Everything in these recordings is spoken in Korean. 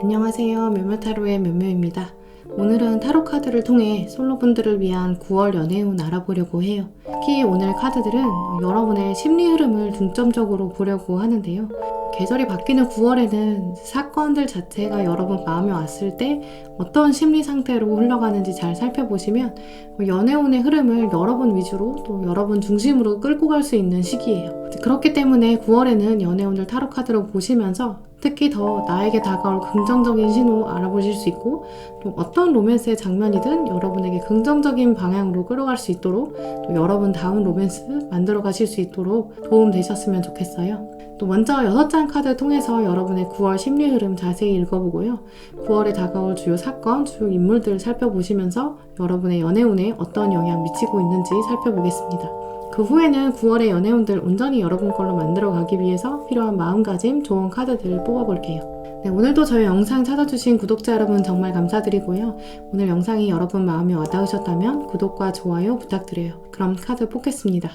안녕하세요. 묘묘타로의 묘묘입니다. 오늘은 타로 카드를 통해 솔로분들을 위한 9월 연애운 알아보려고 해요. 특히 오늘 카드들은 여러분의 심리 흐름을 중점적으로 보려고 하는데요. 계절이 바뀌는 9월에는 사건들 자체가 여러분 마음에 왔을 때 어떤 심리 상태로 흘러가는지 잘 살펴보시면 연애운의 흐름을 여러분 위주로 또 여러분 중심으로 끌고 갈 수 있는 시기예요. 그렇기 때문에 9월에는 연애운을 타로 카드로 보시면서 특히 더 나에게 다가올 긍정적인 신호 알아보실 수 있고, 또 어떤 로맨스의 장면이든 여러분에게 긍정적인 방향으로 끌어갈 수 있도록, 또 여러분다운 로맨스 만들어 가실 수 있도록 도움 되셨으면 좋겠어요. 또 먼저 6장 카드 통해서 여러분의 9월 심리 흐름 자세히 읽어보고요. 9월에 다가올 주요 사건, 주요 인물들을 살펴보시면서 여러분의 연애운에 어떤 영향 미치고 있는지 살펴보겠습니다. 그 후에는 9월의 연애운들 온전히 여러분 걸로 만들어 가기 위해서 필요한 마음가짐, 좋은 카드들을 뽑아볼게요. 네, 오늘도 저희 영상 찾아주신 구독자 여러분 정말 감사드리고요. 오늘 영상이 여러분 마음에 와닿으셨다면 구독과 좋아요 부탁드려요. 그럼 카드 뽑겠습니다.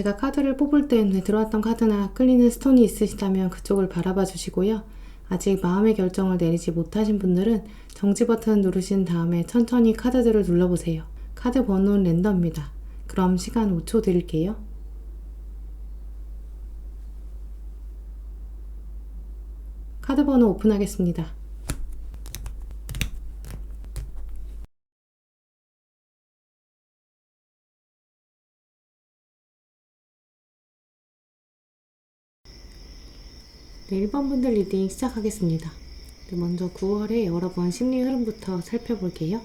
제가 카드를 뽑을 때 눈에 들어왔던 카드나 끌리는 스톤이 있으시다면 그쪽을 바라봐 주시고요. 아직 마음의 결정을 내리지 못하신 분들은 정지 버튼 누르신 다음에 천천히 카드들을 눌러보세요. 카드 번호는 랜덤입니다. 그럼 시간 5초 드릴게요. 카드 번호 오픈하겠습니다. 네, 1번 분들 리딩 시작하겠습니다. 네, 먼저 9월의 여러분 심리 흐름부터 살펴볼게요.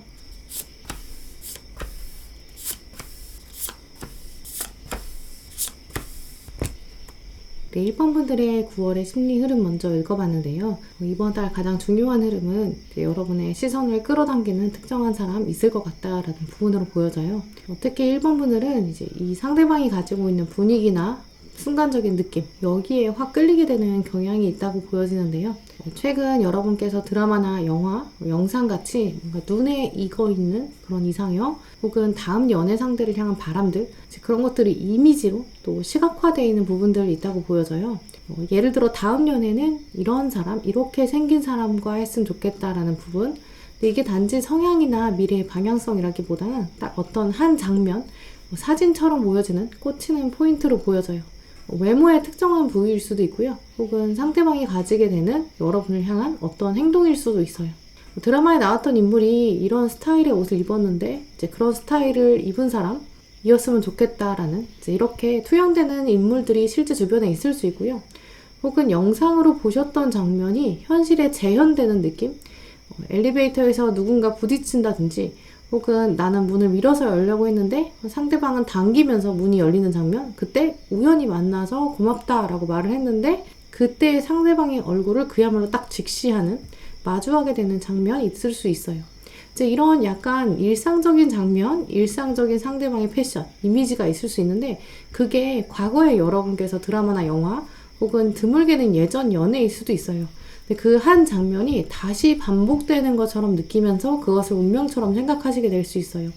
네, 1번 분들의 9월의 심리 흐름 먼저 읽어봤는데요. 이번 달 가장 중요한 흐름은 여러분의 시선을 끌어당기는 특정한 사람 있을 것 같다라는 부분으로 보여져요. 특히 1번 분들은 이제 이 상대방이 가지고 있는 분위기나 순간적인 느낌, 여기에 확 끌리게 되는 경향이 있다고 보여지는데요. 최근 여러분께서 드라마나 영화, 영상같이 뭔가 눈에 익어 있는 그런 이상형 혹은 다음 연애 상대를 향한 바람들, 그런 것들이 이미지로 또 시각화되어 있는 부분들이 있다고 보여져요. 예를 들어 다음 연애는 이런 사람, 이렇게 생긴 사람과 했으면 좋겠다라는 부분. 근데 이게 단지 성향이나 미래의 방향성이라기보다는 딱 어떤 한 장면, 사진처럼 보여지는 꽂히는 포인트로 보여져요. 외모의 특정한 부위일 수도 있고요. 혹은 상대방이 가지게 되는 여러분을 향한 어떤 행동일 수도 있어요. 드라마에 나왔던 인물이 이런 스타일의 옷을 입었는데 이제 그런 스타일을 입은 사람이었으면 좋겠다라는 이제 이렇게 투영되는 인물들이 실제 주변에 있을 수 있고요. 혹은 영상으로 보셨던 장면이 현실에 재현되는 느낌? 엘리베이터에서 누군가 부딪힌다든지 혹은 나는 문을 밀어서 열려고 했는데 상대방은 당기면서 문이 열리는 장면, 그때 우연히 만나서 고맙다라고 말을 했는데 그때 상대방의 얼굴을 그야말로 딱 직시하는, 마주하게 되는 장면이 있을 수 있어요. 이제 이런 약간 일상적인 장면, 일상적인 상대방의 패션, 이미지가 있을 수 있는데 그게 과거에 여러분께서 드라마나 영화 혹은 드물게는 예전 연애일 수도 있어요. 그 한 장면이 다시 반복되는 것처럼 느끼면서 그것을 운명처럼 생각하시게 될 수 있어요.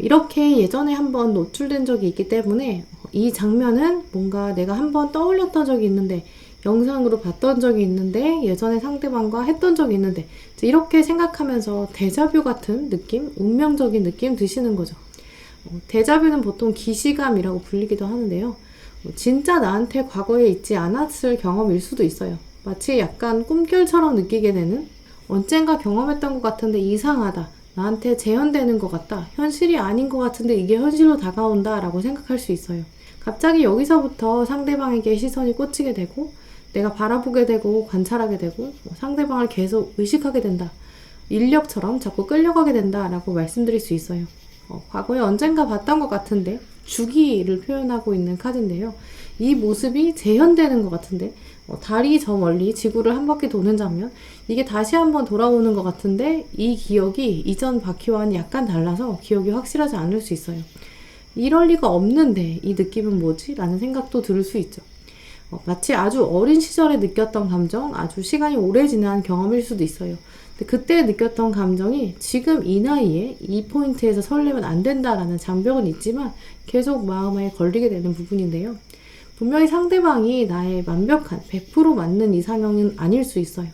이렇게 예전에 한번 노출된 적이 있기 때문에 이 장면은 뭔가 내가 한번 떠올렸던 적이 있는데, 영상으로 봤던 적이 있는데, 예전에 상대방과 했던 적이 있는데, 이렇게 생각하면서 데자뷰 같은 느낌, 운명적인 느낌 드시는 거죠. 데자뷰는 보통 기시감이라고 불리기도 하는데요. 진짜 나한테 과거에 있지 않았을 경험일 수도 있어요. 마치 약간 꿈결처럼 느끼게 되는, 언젠가 경험했던 것 같은데 이상하다, 나한테 재현되는 것 같다, 현실이 아닌 것 같은데 이게 현실로 다가온다 라고 생각할 수 있어요. 갑자기 여기서부터 상대방에게 시선이 꽂히게 되고 내가 바라보게 되고 관찰하게 되고 상대방을 계속 의식하게 된다, 인력처럼 자꾸 끌려가게 된다 라고 말씀드릴 수 있어요. 과거에 언젠가 봤던 것 같은데, 주기를 표현하고 있는 카드인데요. 이 모습이 재현되는 것 같은데, 달이 저 멀리 지구를 한 바퀴 도는 장면, 이게 다시 한번 돌아오는 것 같은데 이 기억이 이전 바퀴와는 약간 달라서 기억이 확실하지 않을 수 있어요. 이럴 리가 없는데 이 느낌은 뭐지? 라는 생각도 들 수 있죠. 마치 아주 어린 시절에 느꼈던 감정, 아주 시간이 오래 지난 경험일 수도 있어요. 근데 그때 느꼈던 감정이 지금 이 나이에 이 포인트에서 설레면 안 된다라는 장벽은 있지만 계속 마음에 걸리게 되는 부분인데요. 분명히 상대방이 나의 완벽한 100% 맞는 이상형은 아닐 수 있어요.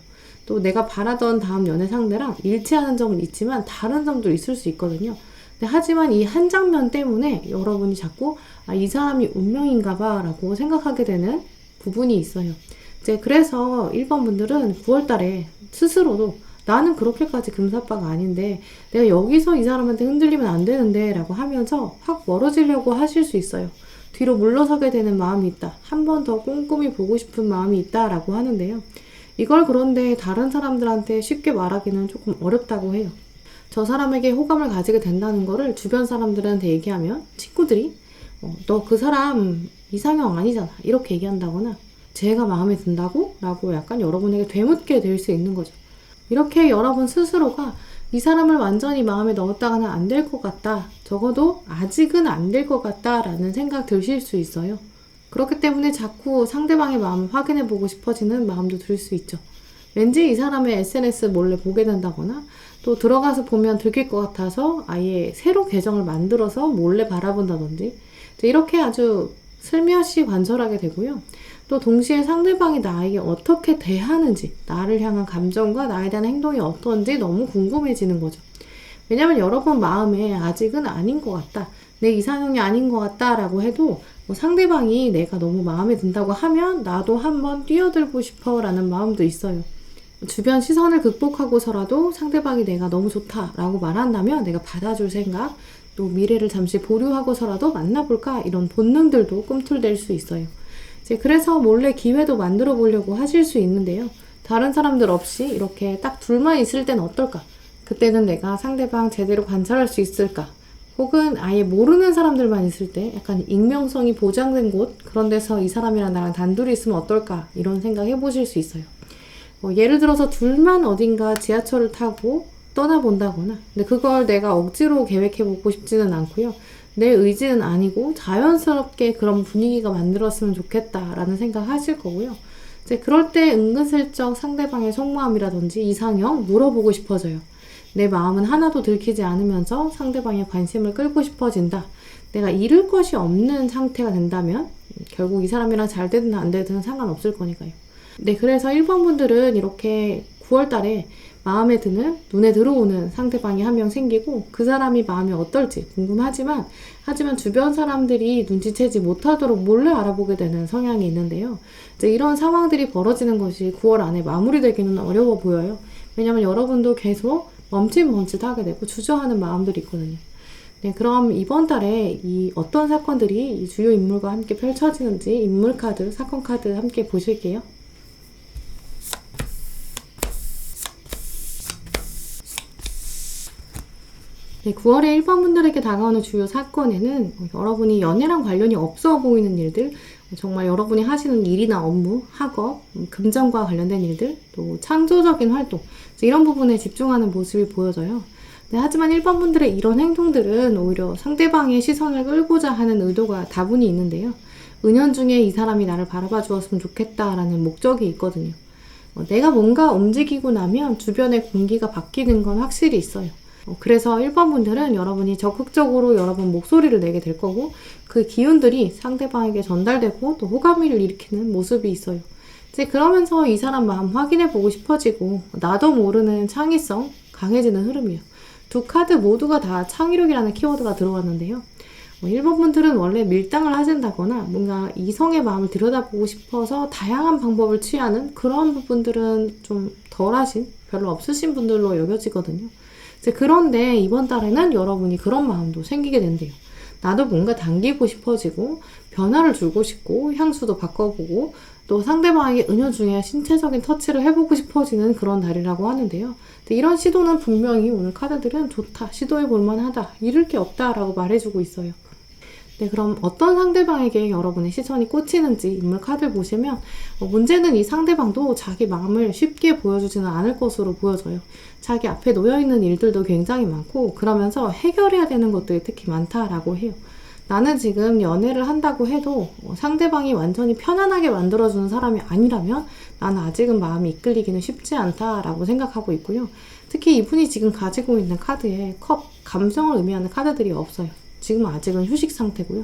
또 내가 바라던 다음 연애 상대랑 일치하는 점은 있지만 다른 점도 있을 수 있거든요. 하지만 이 한 장면 때문에 여러분이 자꾸 이 사람이 운명인가 봐 라고 생각하게 되는 부분이 있어요. 이제 그래서 1번 분들은 9월 달에 스스로도 나는 그렇게까지 금사빠가 아닌데 내가 여기서 이 사람한테 흔들리면 안 되는데 라고 하면서 확 멀어지려고 하실 수 있어요. 뒤로 물러서게 되는 마음이 있다, 한 번 더 꼼꼼히 보고 싶은 마음이 있다 라고 하는데요. 이걸 그런데 다른 사람들한테 쉽게 말하기는 조금 어렵다고 해요. 저 사람에게 호감을 가지게 된다는 거를 주변 사람들한테 얘기하면 친구들이 너 그 사람 이상형 아니잖아 이렇게 얘기한다거나, 쟤가 마음에 든다고? 라고 약간 여러분에게 되묻게 될 수 있는 거죠. 이렇게 여러분 스스로가 이 사람을 완전히 마음에 넣었다가는 안 될 것 같다, 적어도 아직은 안 될 것 같다 라는 생각 드실 수 있어요. 그렇기 때문에 자꾸 상대방의 마음을 확인해 보고 싶어지는 마음도 들 수 있죠. 왠지 이 사람의 SNS 몰래 보게 된다거나, 또 들어가서 보면 들킬 것 같아서 아예 새로 계정을 만들어서 몰래 바라본다든지, 이렇게 아주 슬며시 관찰하게 되고요. 또 동시에 상대방이 나에게 어떻게 대하는지, 나를 향한 감정과 나에 대한 행동이 어떤지 너무 궁금해지는 거죠. 왜냐면 여러분 마음에 아직은 아닌 것 같다, 내 이상형이 아닌 것 같다 라고 해도 상대방이 내가 너무 마음에 든다고 하면 나도 한번 뛰어들고 싶어 라는 마음도 있어요. 주변 시선을 극복하고서라도 상대방이 내가 너무 좋다 라고 말한다면 내가 받아줄 생각, 또 미래를 잠시 보류하고서라도 만나볼까, 이런 본능들도 꿈틀댈 수 있어요. 그래서 몰래 기회도 만들어 보려고 하실 수 있는데요. 다른 사람들 없이 이렇게 딱 둘만 있을 땐 어떨까? 그때는 내가 상대방 제대로 관찰할 수 있을까? 혹은 아예 모르는 사람들만 있을 때 약간 익명성이 보장된 곳, 그런 데서 이 사람이랑 나랑 단둘이 있으면 어떨까? 이런 생각 해보실 수 있어요. 예를 들어서 둘만 어딘가 지하철을 타고 떠나본다거나, 근데 그걸 내가 억지로 계획해보고 싶지는 않고요. 내 의지는 아니고 자연스럽게 그런 분위기가 만들었으면 좋겠다라는 생각 하실 거고요. 이제 그럴 때 은근슬쩍 상대방의 속마음이라든지 이상형 물어보고 싶어져요. 내 마음은 하나도 들키지 않으면서 상대방의 관심을 끌고 싶어진다. 내가 잃을 것이 없는 상태가 된다면 결국 이 사람이랑 잘 되든 안 되든 상관없을 거니까요. 네, 그래서 1번 분들은 이렇게 9월 달에 마음에 드는, 눈에 들어오는 상대방이 한 명 생기고 그 사람이 마음이 어떨지 하지만 주변 사람들이 눈치채지 못하도록 몰래 알아보게 되는 성향이 있는데요. 이제 이런 상황들이 벌어지는 것이 9월 안에 마무리되기는 어려워 보여요. 왜냐면 여러분도 계속 멈칫하게 되고 주저하는 마음들이 있거든요. 네, 그럼 이번 달에 이 어떤 사건들이 이 주요 인물과 함께 펼쳐지는지 인물 카드, 사건 카드 함께 보실게요. 네, 9월에 1번 분들에게 다가오는 주요 사건에는 여러분이 연애랑 관련이 없어 보이는 일들, 정말 여러분이 하시는 일이나 업무, 학업, 금전과 관련된 일들, 또 창조적인 활동, 이런 부분에 집중하는 모습이 보여져요. 네, 하지만 1번 분들의 이런 행동들은 오히려 상대방의 시선을 끌고자 하는 의도가 다분히 있는데요. 은연중에 이 사람이 나를 바라봐 주었으면 좋겠다라는 목적이 있거든요. 내가 뭔가 움직이고 나면 주변의 공기가 바뀌는 건 확실히 있어요. 그래서 1번 분들은 여러분이 적극적으로 여러분 목소리를 내게 될 거고 그 기운들이 상대방에게 전달되고 또 호감을 일으키는 모습이 있어요. 이제 그러면서 이 사람 마음 확인해 보고 싶어지고 나도 모르는 창의성 강해지는 흐름이에요. 두 카드 모두가 다 창의력이라는 키워드가 들어왔는데요. 1번 분들은 원래 밀당을 하신다거나 뭔가 이성의 마음을 들여다보고 싶어서 다양한 방법을 취하는 그런 부분들은 좀 덜하신, 별로 없으신 분들로 여겨지거든요. 그런데 이번 달에는 여러분이 그런 마음도 생기게 된대요. 나도 뭔가 당기고 싶어지고 변화를 주고 싶고 향수도 바꿔보고 또 상대방에게 은연중에 신체적인 터치를 해보고 싶어지는 그런 달이라고 하는데요. 이런 시도는 분명히 오늘 카드들은 좋다, 시도해볼 만하다, 잃을 게 없다 라고 말해주고 있어요. 네, 그럼 어떤 상대방에게 여러분의 시선이 꽂히는지 인물 카드를 보시면 문제는 이 상대방도 자기 마음을 쉽게 보여주지는 않을 것으로 보여져요. 자기 앞에 놓여있는 일들도 굉장히 많고 그러면서 해결해야 되는 것들이 특히 많다라고 해요. 나는 지금 연애를 한다고 해도 상대방이 완전히 편안하게 만들어주는 사람이 아니라면 나는 아직은 마음이 이끌리기는 쉽지 않다라고 생각하고 있고요. 특히 이분이 지금 가지고 있는 카드에 컵, 감성을 의미하는 카드들이 없어요. 지금은 아직은 휴식 상태고요.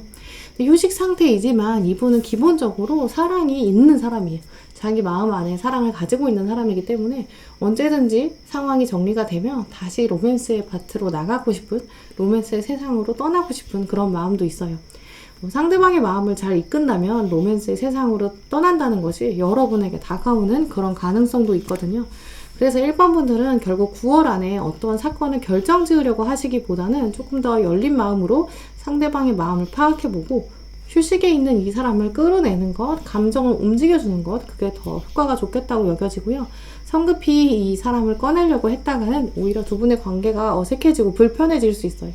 휴식 상태이지만 이분은 기본적으로 사랑이 있는 사람이에요. 자기 마음 안에 사랑을 가지고 있는 사람이기 때문에 언제든지 상황이 정리가 되면 다시 로맨스의 밭으로 나가고 싶은, 로맨스의 세상으로 떠나고 싶은 그런 마음도 있어요. 상대방의 마음을 잘 이끈다면 로맨스의 세상으로 떠난다는 것이 여러분에게 다가오는 그런 가능성도 있거든요. 그래서 1번 분들은 결국 9월 안에 어떠한 사건을 결정 지으려고 하시기보다는 조금 더 열린 마음으로 상대방의 마음을 파악해보고 휴식에 있는 이 사람을 끌어내는 것, 감정을 움직여주는 것, 그게 더 효과가 좋겠다고 여겨지고요. 성급히 이 사람을 꺼내려고 했다가는 오히려 두 분의 관계가 어색해지고 불편해질 수 있어요.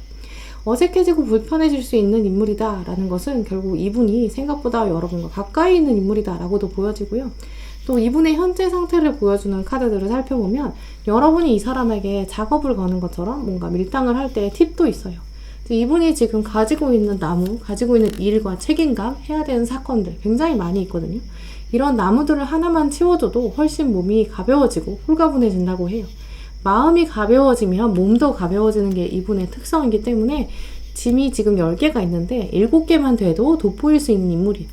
어색해지고 불편해질 수 있는 인물이다 라는 것은 결국 이분이 생각보다 여러분과 가까이 있는 인물이다 라고도 보여지고요. 또 이분의 현재 상태를 보여주는 카드들을 살펴보면 여러분이 이 사람에게 작업을 거는 것처럼 뭔가 밀당을 할 때 팁도 있어요. 이분이 지금 가지고 있는 나무, 가지고 있는 일과 책임감, 해야 되는 사건들 굉장히 많이 있거든요. 이런 나무들을 하나만 치워줘도 훨씬 몸이 가벼워지고 홀가분해진다고 해요. 마음이 가벼워지면 몸도 가벼워지는 게 이분의 특성이기 때문에 짐이 지금 10개가 있는데 7개만 돼도 돋보일 수 있는 인물이에요.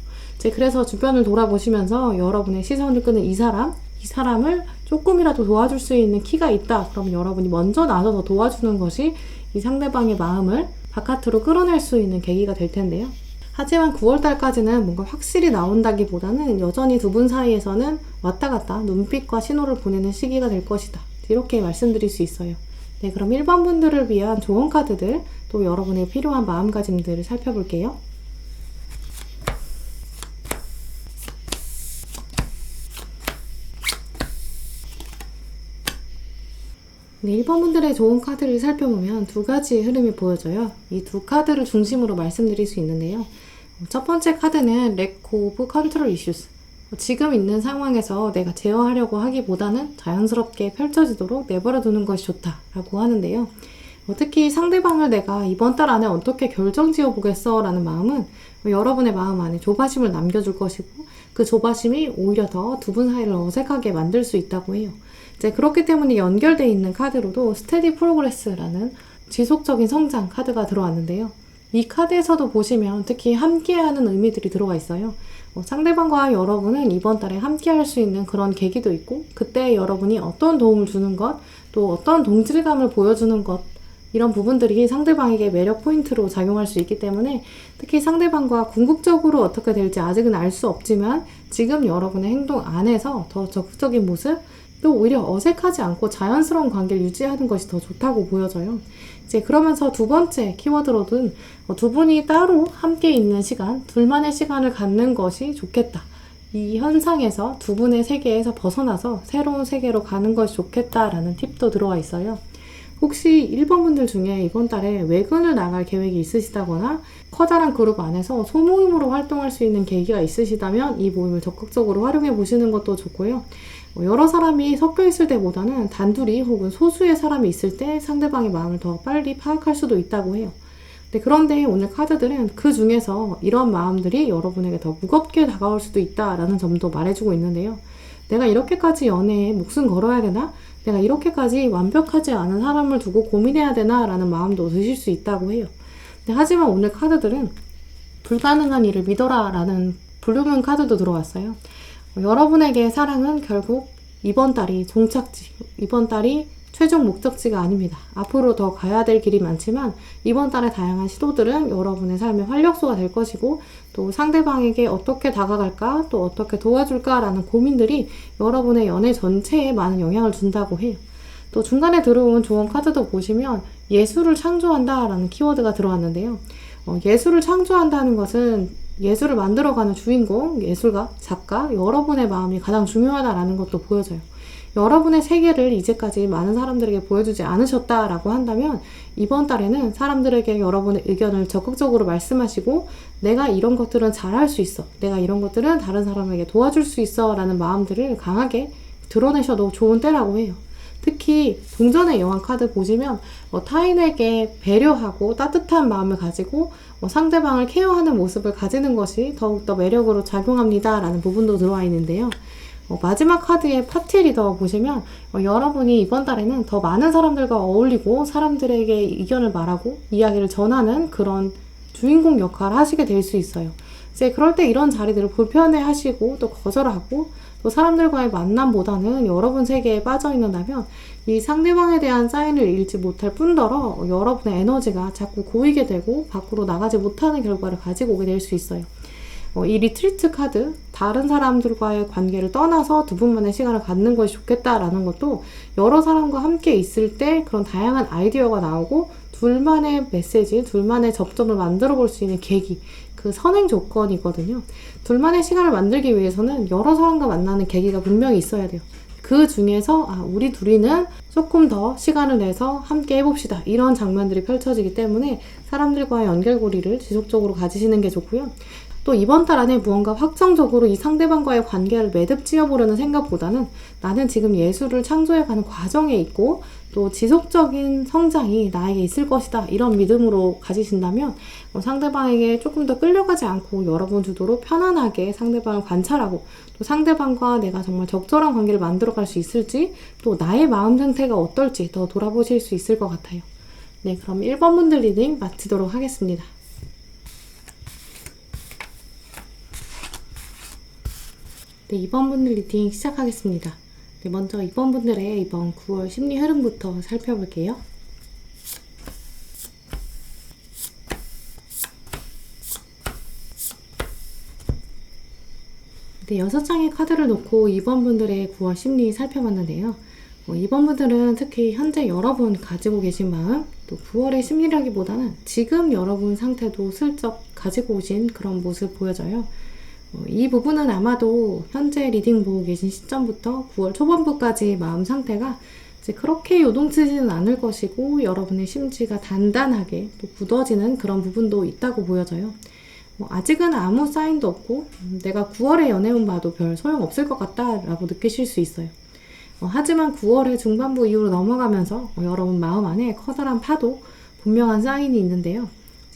그래서 주변을 돌아보시면서 여러분의 시선을 끄는 이 사람을 조금이라도 도와줄 수 있는 키가 있다. 그럼 여러분이 먼저 나서서 도와주는 것이 이 상대방의 마음을 바깥으로 끌어낼 수 있는 계기가 될 텐데요. 하지만 9월달까지는 뭔가 확실히 나온다기보다는 여전히 두 분 사이에서는 왔다 갔다 눈빛과 신호를 보내는 시기가 될 것이다. 이렇게 말씀드릴 수 있어요. 네, 그럼 1번 분들을 위한 조언 카드들, 또 여러분의 필요한 마음가짐들을 살펴볼게요. 네, 1번 분들의 좋은 카드를 살펴보면 두 가지의 흐름이 보여져요. 이 두 카드를 중심으로 말씀드릴 수 있는데요. 첫 번째 카드는 Let go of control issues. 지금 있는 상황에서 내가 제어하려고 하기보다는 자연스럽게 펼쳐지도록 내버려 두는 것이 좋다라고 하는데요. 특히 상대방을 내가 이번 달 안에 어떻게 결정 지어 보겠어 라는 마음은 여러분의 마음 안에 조바심을 남겨줄 것이고 그 조바심이 오히려 더 두 분 사이를 어색하게 만들 수 있다고 해요. 이제 그렇기 때문에 연결되어 있는 카드로도 스테디 프로그레스라는 지속적인 성장 카드가 들어왔는데요. 이 카드에서도 보시면 특히 함께하는 의미들이 들어가 있어요. 상대방과 여러분은 이번 달에 함께할 수 있는 그런 계기도 있고, 그때 여러분이 어떤 도움을 주는 것, 또 어떤 동질감을 보여주는 것, 이런 부분들이 상대방에게 매력 포인트로 작용할 수 있기 때문에 특히 상대방과 궁극적으로 어떻게 될지 아직은 알 수 없지만 지금 여러분의 행동 안에서 더 적극적인 모습, 또 오히려 어색하지 않고 자연스러운 관계를 유지하는 것이 더 좋다고 보여져요. 이제 그러면서 두 번째 키워드로는 두 분이 따로 함께 있는 시간, 둘만의 시간을 갖는 것이 좋겠다. 이 현상에서 두 분의 세계에서 벗어나서 새로운 세계로 가는 것이 좋겠다라는 팁도 들어와 있어요. 혹시 1번 분들 중에 이번 달에 외근을 나갈 계획이 있으시다거나 커다란 그룹 안에서 소모임으로 활동할 수 있는 계기가 있으시다면 이 모임을 적극적으로 활용해 보시는 것도 좋고요. 여러 사람이 섞여 있을 때보다는 단둘이 혹은 소수의 사람이 있을 때 상대방의 마음을 더 빨리 파악할 수도 있다고 해요. 그런데 오늘 카드들은 그 중에서 이런 마음들이 여러분에게 더 무겁게 다가올 수도 있다라는 점도 말해주고 있는데요. 내가 이렇게까지 연애에 목숨 걸어야 되나? 내가 이렇게까지 완벽하지 않은 사람을 두고 고민해야 되나? 라는 마음도 드실 수 있다고 해요. 하지만 오늘 카드들은 불가능한 일을 믿어라 라는 블루문 카드도 들어왔어요. 여러분에게 사랑은 결국 이번 달이 종착지, 이번 달이 최종 목적지가 아닙니다. 앞으로 더 가야 될 길이 많지만 이번 달의 다양한 시도들은 여러분의 삶의 활력소가 될 것이고 또 상대방에게 어떻게 다가갈까 또 어떻게 도와줄까 라는 고민들이 여러분의 연애 전체에 많은 영향을 준다고 해요. 또 중간에 들어온 조언 카드도 보시면 예술을 창조한다 라는 키워드가 들어왔는데요. 예술을 창조한다는 것은 예술을 만들어가는 주인공, 예술가, 작가, 여러분의 마음이 가장 중요하다라는 것도 보여져요. 여러분의 세계를 이제까지 많은 사람들에게 보여주지 않으셨다라고 한다면 이번 달에는 사람들에게 여러분의 의견을 적극적으로 말씀하시고 내가 이런 것들은 잘할 수 있어, 내가 이런 것들은 다른 사람에게 도와줄 수 있어 라는 마음들을 강하게 드러내셔도 좋은 때라고 해요. 특히 동전의 여왕 카드 보시면 타인에게 배려하고 따뜻한 마음을 가지고 상대방을 케어하는 모습을 가지는 것이 더욱더 매력으로 작용합니다 라는 부분도 들어와 있는데요. 마지막 카드의 파티 리더 보시면 여러분이 이번 달에는 더 많은 사람들과 어울리고 사람들에게 의견을 말하고 이야기를 전하는 그런 주인공 역할을 하시게 될 수 있어요. 이제 그럴 때 이런 자리들을 불편해 하시고 또 거절하고 또 사람들과의 만남보다는 여러분 세계에 빠져 있는다면 이 상대방에 대한 사인을 읽지 못할 뿐더러 여러분의 에너지가 자꾸 고이게 되고 밖으로 나가지 못하는 결과를 가지고 오게 될 수 있어요. 이 리트리트 카드, 다른 사람들과의 관계를 떠나서 두 분만의 시간을 갖는 것이 좋겠다라는 것도 여러 사람과 함께 있을 때 그런 다양한 아이디어가 나오고 둘만의 메시지, 둘만의 접점을 만들어 볼 수 있는 계기, 그 선행 조건이거든요. 둘만의 시간을 만들기 위해서는 여러 사람과 만나는 계기가 분명히 있어야 돼요. 그 중에서 우리 둘이는 조금 더 시간을 내서 함께 해봅시다. 이런 장면들이 펼쳐지기 때문에 사람들과의 연결고리를 지속적으로 가지시는 게 좋고요. 또 이번 달 안에 무언가 확정적으로 이 상대방과의 관계를 매듭 지어보려는 생각보다는 나는 지금 예술을 창조해가는 과정에 있고 또 지속적인 성장이 나에게 있을 것이다 이런 믿음으로 가지신다면 상대방에게 조금 더 끌려가지 않고 여러분 주도로 편안하게 상대방을 관찰하고 또 상대방과 내가 정말 적절한 관계를 만들어갈 수 있을지 또 나의 마음 상태가 어떨지 더 돌아보실 수 있을 것 같아요. 네, 그럼 1번 분들 리딩 마치도록 하겠습니다. 네, 2번 분들 리딩 시작하겠습니다. 네, 먼저 2번 분들의 이번 9월 심리 흐름부터 살펴볼게요. 네, 6장의 카드를 놓고 2번 분들의 9월 심리 살펴봤는데요. 2번 분들은 특히 현재 여러분 가지고 계신 마음, 또 9월의 심리라기보다는 지금 여러분 상태도 슬쩍 가지고 오신 그런 모습 보여져요. 이 부분은 아마도 현재 리딩 보고 계신 시점부터 9월 초반부까지 마음 상태가 이제 그렇게 요동치지는 않을 것이고 여러분의 심지가 단단하게 또 굳어지는 그런 부분도 있다고 보여져요. 아직은 아무 사인도 없고 내가 9월에 연애운 봐도 별 소용없을 것 같다 라고 느끼실 수 있어요. 하지만 9월의 중반부 이후로 넘어가면서 여러분 마음 안에 커다란 파도, 분명한 사인이 있는데요.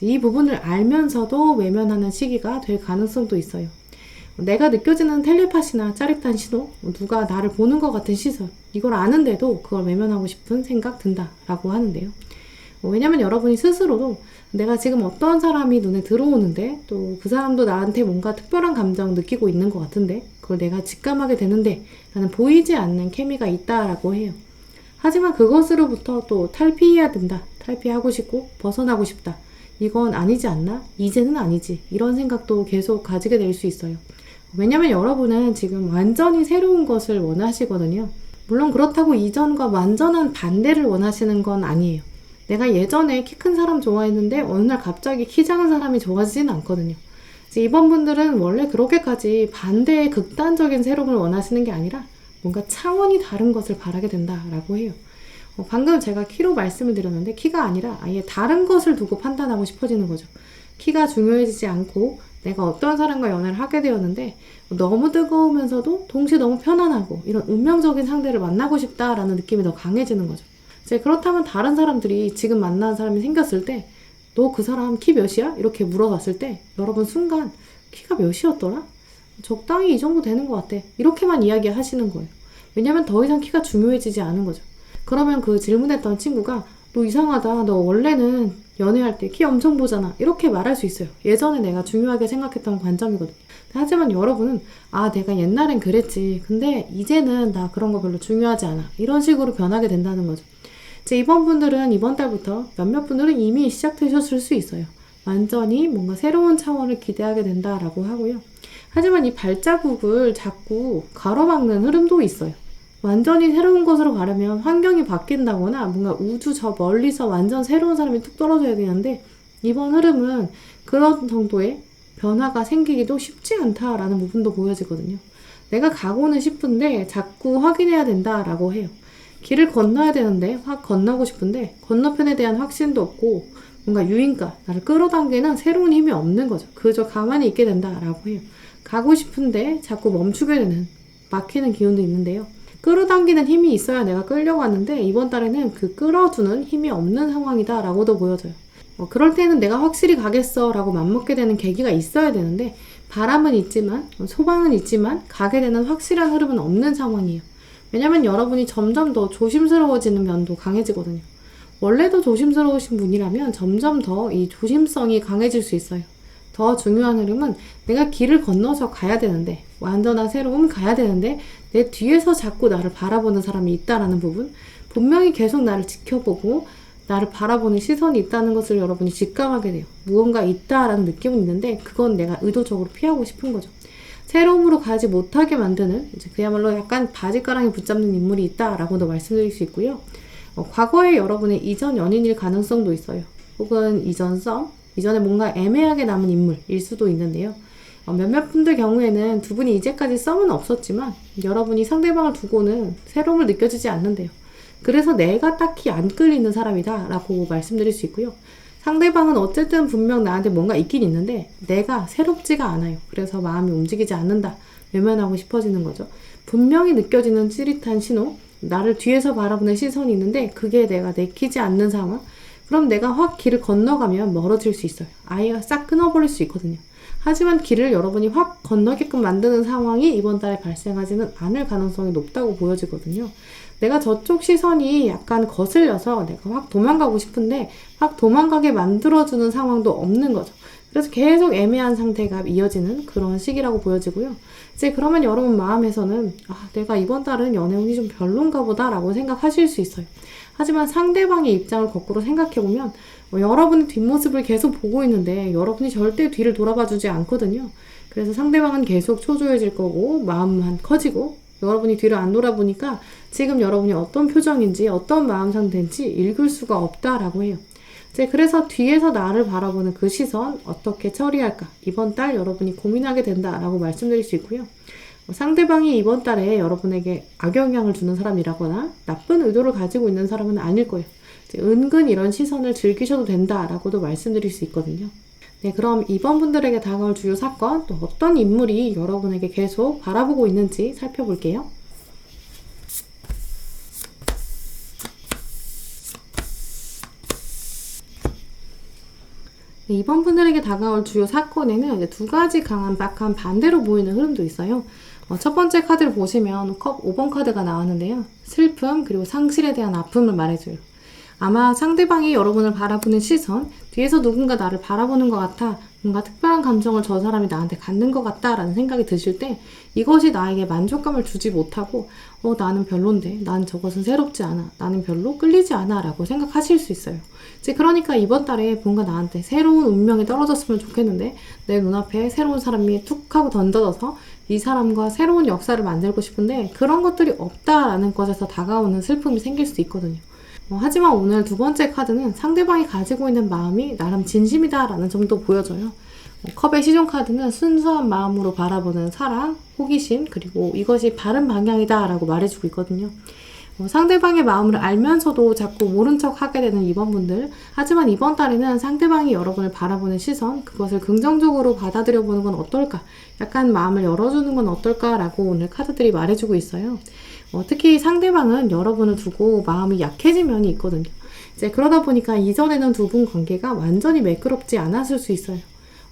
이 부분을 알면서도 외면하는 시기가 될 가능성도 있어요. 내가 느껴지는 텔레파시나 짜릿한 신호, 누가 나를 보는 것 같은 시선, 이걸 아는데도 그걸 외면하고 싶은 생각 든다라고 하는데요. 왜냐면 여러분이 스스로도 내가 지금 어떤 사람이 눈에 들어오는데 또 그 사람도 나한테 뭔가 특별한 감정 느끼고 있는 것 같은데 그걸 내가 직감하게 되는데 나는 보이지 않는 케미가 있다라고 해요. 하지만 그것으로부터 또 탈피해야 된다. 탈피하고 싶고 벗어나고 싶다. 이건 아니지 않나? 이제는 아니지. 이런 생각도 계속 가지게 될 수 있어요. 왜냐면 여러분은 지금 완전히 새로운 것을 원하시거든요. 물론 그렇다고 이전과 완전한 반대를 원하시는 건 아니에요. 내가 예전에 키 큰 사람 좋아했는데 어느 날 갑자기 키 작은 사람이 좋아지지는 않거든요. 이번 분들은 원래 그렇게까지 반대의 극단적인 새로움을 원하시는 게 아니라 뭔가 차원이 다른 것을 바라게 된다라고 해요. 방금 제가 키로 말씀을 드렸는데 키가 아니라 아예 다른 것을 두고 판단하고 싶어지는 거죠. 키가 중요해지지 않고 내가 어떤 사람과 연애를 하게 되었는데 너무 뜨거우면서도 동시에 너무 편안하고 이런 운명적인 상대를 만나고 싶다라는 느낌이 더 강해지는 거죠. 이제 그렇다면 다른 사람들이 지금 만나는 사람이 생겼을 때 너 그 사람 키 몇이야? 이렇게 물어봤을 때 여러분 순간 키가 몇이었더라? 적당히 이 정도 되는 것 같아. 이렇게만 이야기하시는 거예요. 왜냐면 더 이상 키가 중요해지지 않은 거죠. 그러면 그 질문했던 친구가 너 이상하다. 너 원래는 연애할 때 키 엄청 보잖아. 이렇게 말할 수 있어요. 예전에 내가 중요하게 생각했던 관점이거든요. 하지만 여러분은 내가 옛날엔 그랬지. 근데 이제는 나 그런 거 별로 중요하지 않아. 이런 식으로 변하게 된다는 거죠. 이번 분들은 이번 달부터 몇몇 분들은 이미 시작되셨을 수 있어요. 완전히 뭔가 새로운 차원을 기대하게 된다라고 하고요. 하지만 이 발자국을 자꾸 가로막는 흐름도 있어요. 완전히 새로운 것으로 가려면 환경이 바뀐다거나 뭔가 우주 저 멀리서 완전 새로운 사람이 툭 떨어져야 되는데 이번 흐름은 그런 정도의 변화가 생기기도 쉽지 않다라는 부분도 보여지거든요. 내가 가고는 싶은데 자꾸 확인해야 된다라고 해요. 길을 건너야 되는데 확 건너고 싶은데 건너편에 대한 확신도 없고 뭔가 유인가 나를 끌어당기는 새로운 힘이 없는 거죠. 그저 가만히 있게 된다라고 해요. 가고 싶은데 자꾸 멈추게 되는 막히는 기운도 있는데요. 끌어당기는 힘이 있어야 내가 끌려가는데 이번 달에는 그 끌어두는 힘이 없는 상황이다 라고도 보여져요. 그럴 때는 내가 확실히 가겠어 라고 맘먹게 되는 계기가 있어야 되는데 바람은 있지만 소망은 있지만 가게 되는 확실한 흐름은 없는 상황이에요. 왜냐면 여러분이 점점 더 조심스러워지는 면도 강해지거든요. 원래도 조심스러우신 분이라면 점점 더 이 조심성이 강해질 수 있어요. 더 중요한 흐름은 내가 길을 건너서 가야 되는데 완전한 새로움 가야 되는데 내 뒤에서 자꾸 나를 바라보는 사람이 있다라는 부분, 분명히 계속 나를 지켜보고 나를 바라보는 시선이 있다는 것을 여러분이 직감하게 돼요. 무언가 있다라는 느낌은 있는데 그건 내가 의도적으로 피하고 싶은 거죠. 새로움으로 가지 못하게 만드는 이제 그야말로 약간 바지가랑이 붙잡는 인물이 있다라고도 말씀드릴 수 있고요. 과거에 여러분의 이전 연인일 가능성도 있어요. 혹은 이전 썸, 이전에 뭔가 애매하게 남은 인물일 수도 있는데요. 몇몇 분들 경우에는 두 분이 이제까지 썸은 없었지만 여러분이 상대방을 두고는 새로움을 느껴지지 않는데요. 그래서 내가 딱히 안 끌리는 사람이다 라고 말씀드릴 수 있고요. 상대방은 어쨌든 분명 나한테 뭔가 있긴 있는데 내가 새롭지가 않아요. 그래서 마음이 움직이지 않는다. 외면하고 싶어지는 거죠. 분명히 느껴지는 찌릿한 신호, 나를 뒤에서 바라보는 시선이 있는데 그게 내가 내키지 않는 상황. 그럼 내가 확 길을 건너가면 멀어질 수 있어요. 아예 싹 끊어버릴 수 있거든요. 하지만 길을 여러분이 확 건너게끔 만드는 상황이 이번 달에 발생하지는 않을 가능성이 높다고 보여지거든요. 내가 저쪽 시선이 약간 거슬려서 내가 확 도망가고 싶은데 확 도망가게 만들어주는 상황도 없는 거죠. 그래서 계속 애매한 상태가 이어지는 그런 시기라고 보여지고요. 이제 그러면 여러분 마음에서는 내가 이번 달은 연애운이 좀 별론가 보다 라고 생각하실 수 있어요. 하지만 상대방의 입장을 거꾸로 생각해보면 여러분의 뒷모습을 계속 보고 있는데 여러분이 절대 뒤를 돌아봐 주지 않거든요. 그래서 상대방은 계속 초조해질 거고 마음만 커지고 여러분이 뒤를 안 돌아보니까 지금 여러분이 어떤 표정인지 어떤 마음 상태인지 읽을 수가 없다라고 해요. 이제 그래서 뒤에서 나를 바라보는 그 시선 어떻게 처리할까 이번 달 여러분이 고민하게 된다라고 말씀드릴 수 있고요. 상대방이 이번 달에 여러분에게 악영향을 주는 사람이라거나 나쁜 의도를 가지고 있는 사람은 아닐 거예요. 은근 이런 시선을 즐기셔도 된다라고도 말씀드릴 수 있거든요. 네, 그럼 이번 분들에게 다가올 주요 사건, 또 어떤 인물이 여러분에게 계속 바라보고 있는지 살펴볼게요. 네, 이번 분들에게 다가올 주요 사건에는 이제 두 가지 강한 약간 반대로 보이는 흐름도 있어요. 첫 번째 카드를 보시면 컵 5번 카드가 나왔는데요. 슬픔 그리고 상실에 대한 아픔을 말해줘요. 아마 상대방이 여러분을 바라보는 시선, 뒤에서 누군가 나를 바라보는 것 같아 뭔가 특별한 감정을 저 사람이 나한테 갖는 것 같다라는 생각이 드실 때 이것이 나에게 만족감을 주지 못하고 나는 별론데, 난 저것은 새롭지 않아, 나는 별로 끌리지 않아 라고 생각하실 수 있어요. 이제 그러니까 이번 달에 뭔가 나한테 새로운 운명이 떨어졌으면 좋겠는데 내 눈앞에 새로운 사람이 툭 하고 던져져서 이 사람과 새로운 역사를 만들고 싶은데 그런 것들이 없다라는 것에서 다가오는 슬픔이 생길 수 있거든요. 하지만 오늘 두 번째 카드는 상대방이 가지고 있는 마음이 나름 진심이다라는 점도 보여줘요. 컵의 시종 카드는 순수한 마음으로 바라보는 사랑, 호기심, 그리고 이것이 바른 방향이다라고 말해주고 있거든요. 상대방의 마음을 알면서도 자꾸 모른 척 하게 되는 이번 분들. 하지만 이번 달에는 상대방이 여러분을 바라보는 시선, 그것을 긍정적으로 받아들여 보는 건 어떨까? 약간 마음을 열어주는 건 어떨까라고 오늘 카드들이 말해주고 있어요. 특히 상대방은 여러분을 두고 마음이 약해진 면이 있거든요. 이제 그러다 보니까 이전에는 두 분 관계가 완전히 매끄럽지 않았을 수 있어요.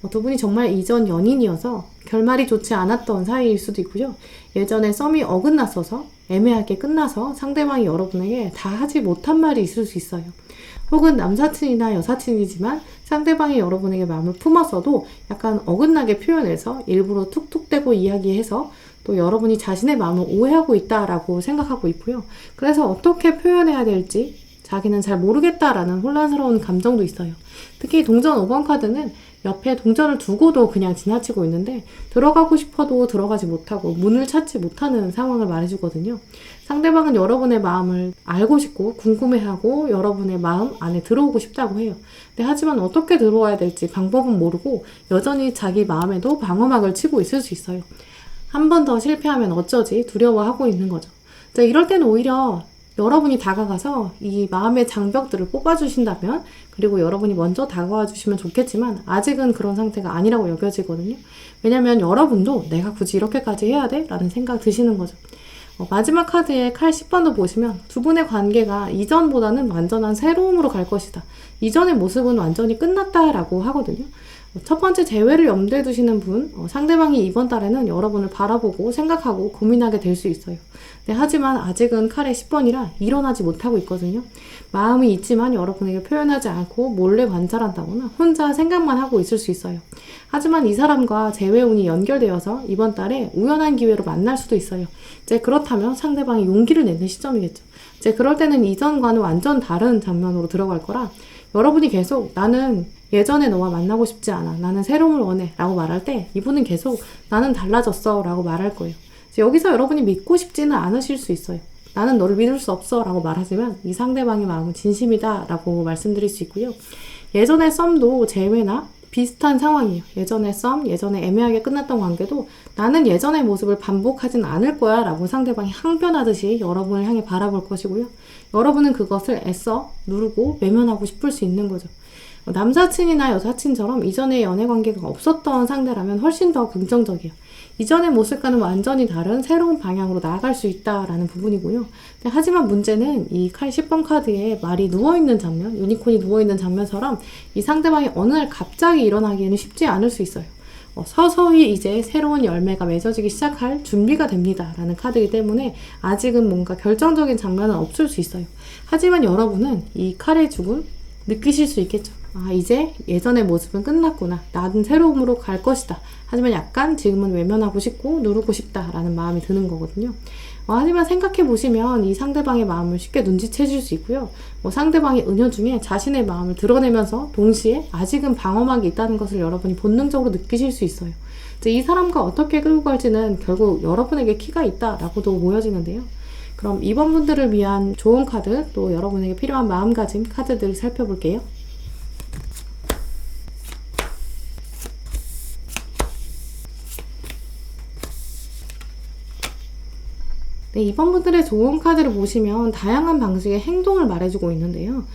두 분이 정말 이전 연인이어서 결말이 좋지 않았던 사이일 수도 있고요. 예전에 썸이 어긋났어서 애매하게 끝나서 상대방이 여러분에게 다 하지 못한 말이 있을 수 있어요. 혹은 남사친이나 여사친이지만 상대방이 여러분에게 마음을 품었어도 약간 어긋나게 표현해서 일부러 툭툭대고 이야기해서 또 여러분이 자신의 마음을 오해하고 있다라고 생각하고 있고요. 그래서 어떻게 표현해야 될지 자기는 잘 모르겠다라는 혼란스러운 감정도 있어요. 특히 동전 5번 카드는 옆에 동전을 두고도 그냥 지나치고 있는데 들어가고 싶어도 들어가지 못하고 문을 찾지 못하는 상황을 말해주거든요. 상대방은 여러분의 마음을 알고 싶고 궁금해하고 여러분의 마음 안에 들어오고 싶다고 해요. 하지만 어떻게 들어와야 될지 방법은 모르고 여전히 자기 마음에도 방어막을 치고 있을 수 있어요. 한 번 더 실패하면 어쩌지 두려워하고 있는 거죠. 이럴 때는 오히려 여러분이 다가가서 이 마음의 장벽들을 뽑아주신다면, 그리고 여러분이 먼저 다가와 주시면 좋겠지만 아직은 그런 상태가 아니라고 여겨지거든요. 왜냐면 여러분도 내가 굳이 이렇게까지 해야 돼? 라는 생각 드시는 거죠. 마지막 카드에 칼 10번도 보시면 두 분의 관계가 이전보다는 완전한 새로움으로 갈 것이다. 이전의 모습은 완전히 끝났다라고 하거든요. 첫 번째 재회를 염두에 두시는 분, 상대방이 이번 달에는 여러분을 바라보고 생각하고 고민하게 될 수 있어요. 하지만 아직은 칼의 10번이라 일어나지 못하고 있거든요. 마음이 있지만 여러분에게 표현하지 않고 몰래 관찰한다거나 혼자 생각만 하고 있을 수 있어요. 하지만 이 사람과 재회운이 연결되어서 이번 달에 우연한 기회로 만날 수도 있어요. 그렇다면 상대방이 용기를 내는 시점이겠죠. 그럴 때는 이전과는 완전 다른 장면으로 들어갈 거라 여러분이 계속 나는 예전에 너와 만나고 싶지 않아, 나는 새로움을 원해 라고 말할 때 이분은 계속 나는 달라졌어 라고 말할 거예요. 여기서 여러분이 믿고 싶지는 않으실 수 있어요. 나는 너를 믿을 수 없어 라고 말하지만 이 상대방의 마음은 진심이다 라고 말씀드릴 수 있고요. 예전의 썸도 재회나 비슷한 상황이에요. 예전의 썸, 예전에 애매하게 끝났던 관계도 나는 예전의 모습을 반복하진 않을 거야 라고 상대방이 항변하듯이 여러분을 향해 바라볼 것이고요. 여러분은 그것을 애써 누르고 외면하고 싶을 수 있는 거죠. 남사친이나 여사친처럼 이전에 연애관계가 없었던 상대라면 훨씬 더 긍정적이에요. 이전의 모습과는 완전히 다른 새로운 방향으로 나아갈 수 있다라는 부분이고요. 하지만 문제는 이 칼 10번 카드에 말이 누워있는 장면, 유니콘이 누워있는 장면처럼 이 상대방이 어느 날 갑자기 일어나기에는 쉽지 않을 수 있어요. 서서히 이제 새로운 열매가 맺어지기 시작할 준비가 됩니다 라는 카드이기 때문에 아직은 뭔가 결정적인 장면은 없을 수 있어요. 하지만 여러분은 이 칼의 죽음 느끼실 수 있겠죠. 이제 예전의 모습은 끝났구나. 나는 새로움으로 갈 것이다. 하지만 약간 지금은 외면하고 싶고 누르고 싶다라는 마음이 드는 거거든요. 하지만 생각해보시면 이 상대방의 마음을 쉽게 눈치채실 수 있고요. 상대방의 은연중에 자신의 마음을 드러내면서 동시에 아직은 방어막이 있다는 것을 여러분이 본능적으로 느끼실 수 있어요. 이 사람과 어떻게 끌고 갈지는 결국 여러분에게 키가 있다라고도 보여지는데요. 그럼 이번 분들을 위한 좋은 카드, 또 여러분에게 필요한 마음가짐 카드들 살펴볼게요. 네, 이번 분들의 좋은 카드를 보시면 다양한 방식의 행동을 말해주고 있는데요.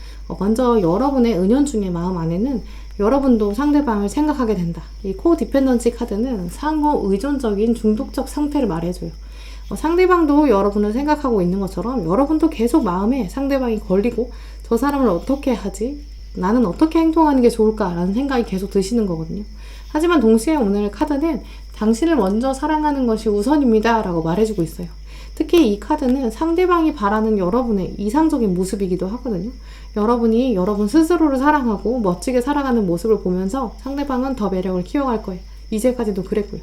먼저 여러분의 은연중의 마음 안에는 여러분도 상대방을 생각하게 된다. 이 코디펜던시 카드는 상호 의존적인 중독적 상태를 말해줘요. 상대방도 여러분을 생각하고 있는 것처럼 여러분도 계속 마음에 상대방이 걸리고 저 사람을 어떻게 하지? 나는 어떻게 행동하는 게 좋을까라는 생각이 계속 드시는 거거든요. 하지만 동시에 오늘 카드는 당신을 먼저 사랑하는 것이 우선입니다 라고 말해주고 있어요. 특히 이 카드는 상대방이 바라는 여러분의 이상적인 모습이기도 하거든요. 여러분이 여러분 스스로를 사랑하고 멋지게 살아가는 모습을 보면서 상대방은 더 매력을 키워갈 거예요. 이제까지도 그랬고요.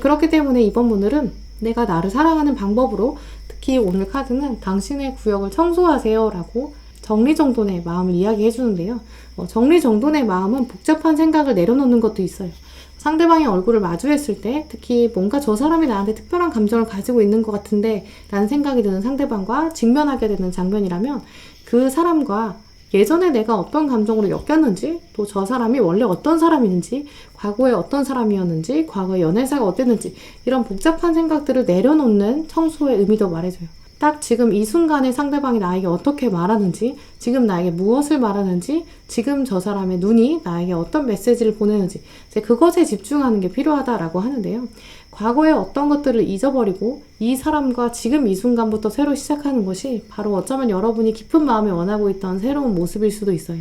그렇기 때문에 이번 분들은 내가 나를 사랑하는 방법으로, 특히 오늘 카드는 당신의 구역을 청소하세요 라고 정리정돈의 마음을 이야기해 주는데요. 정리정돈의 마음은 복잡한 생각을 내려놓는 것도 있어요. 상대방의 얼굴을 마주했을 때 특히 뭔가 저 사람이 나한테 특별한 감정을 가지고 있는 것 같은데 라는 생각이 드는 상대방과 직면하게 되는 장면이라면, 그 사람과 예전에 내가 어떤 감정으로 엮였는지, 또 저 사람이 원래 어떤 사람인지, 과거에 어떤 사람이었는지, 과거의 연애사가 어땠는지, 이런 복잡한 생각들을 내려놓는 청소의 의미도 말해줘요. 딱 지금 이 순간에 상대방이 나에게 어떻게 말하는지, 지금 나에게 무엇을 말하는지, 지금 저 사람의 눈이 나에게 어떤 메시지를 보내는지, 그것에 집중하는 게 필요하다라고 하는데요. 과거의 어떤 것들을 잊어버리고 이 사람과 지금 이 순간부터 새로 시작하는 것이 바로 어쩌면 여러분이 깊은 마음에 원하고 있던 새로운 모습일 수도 있어요.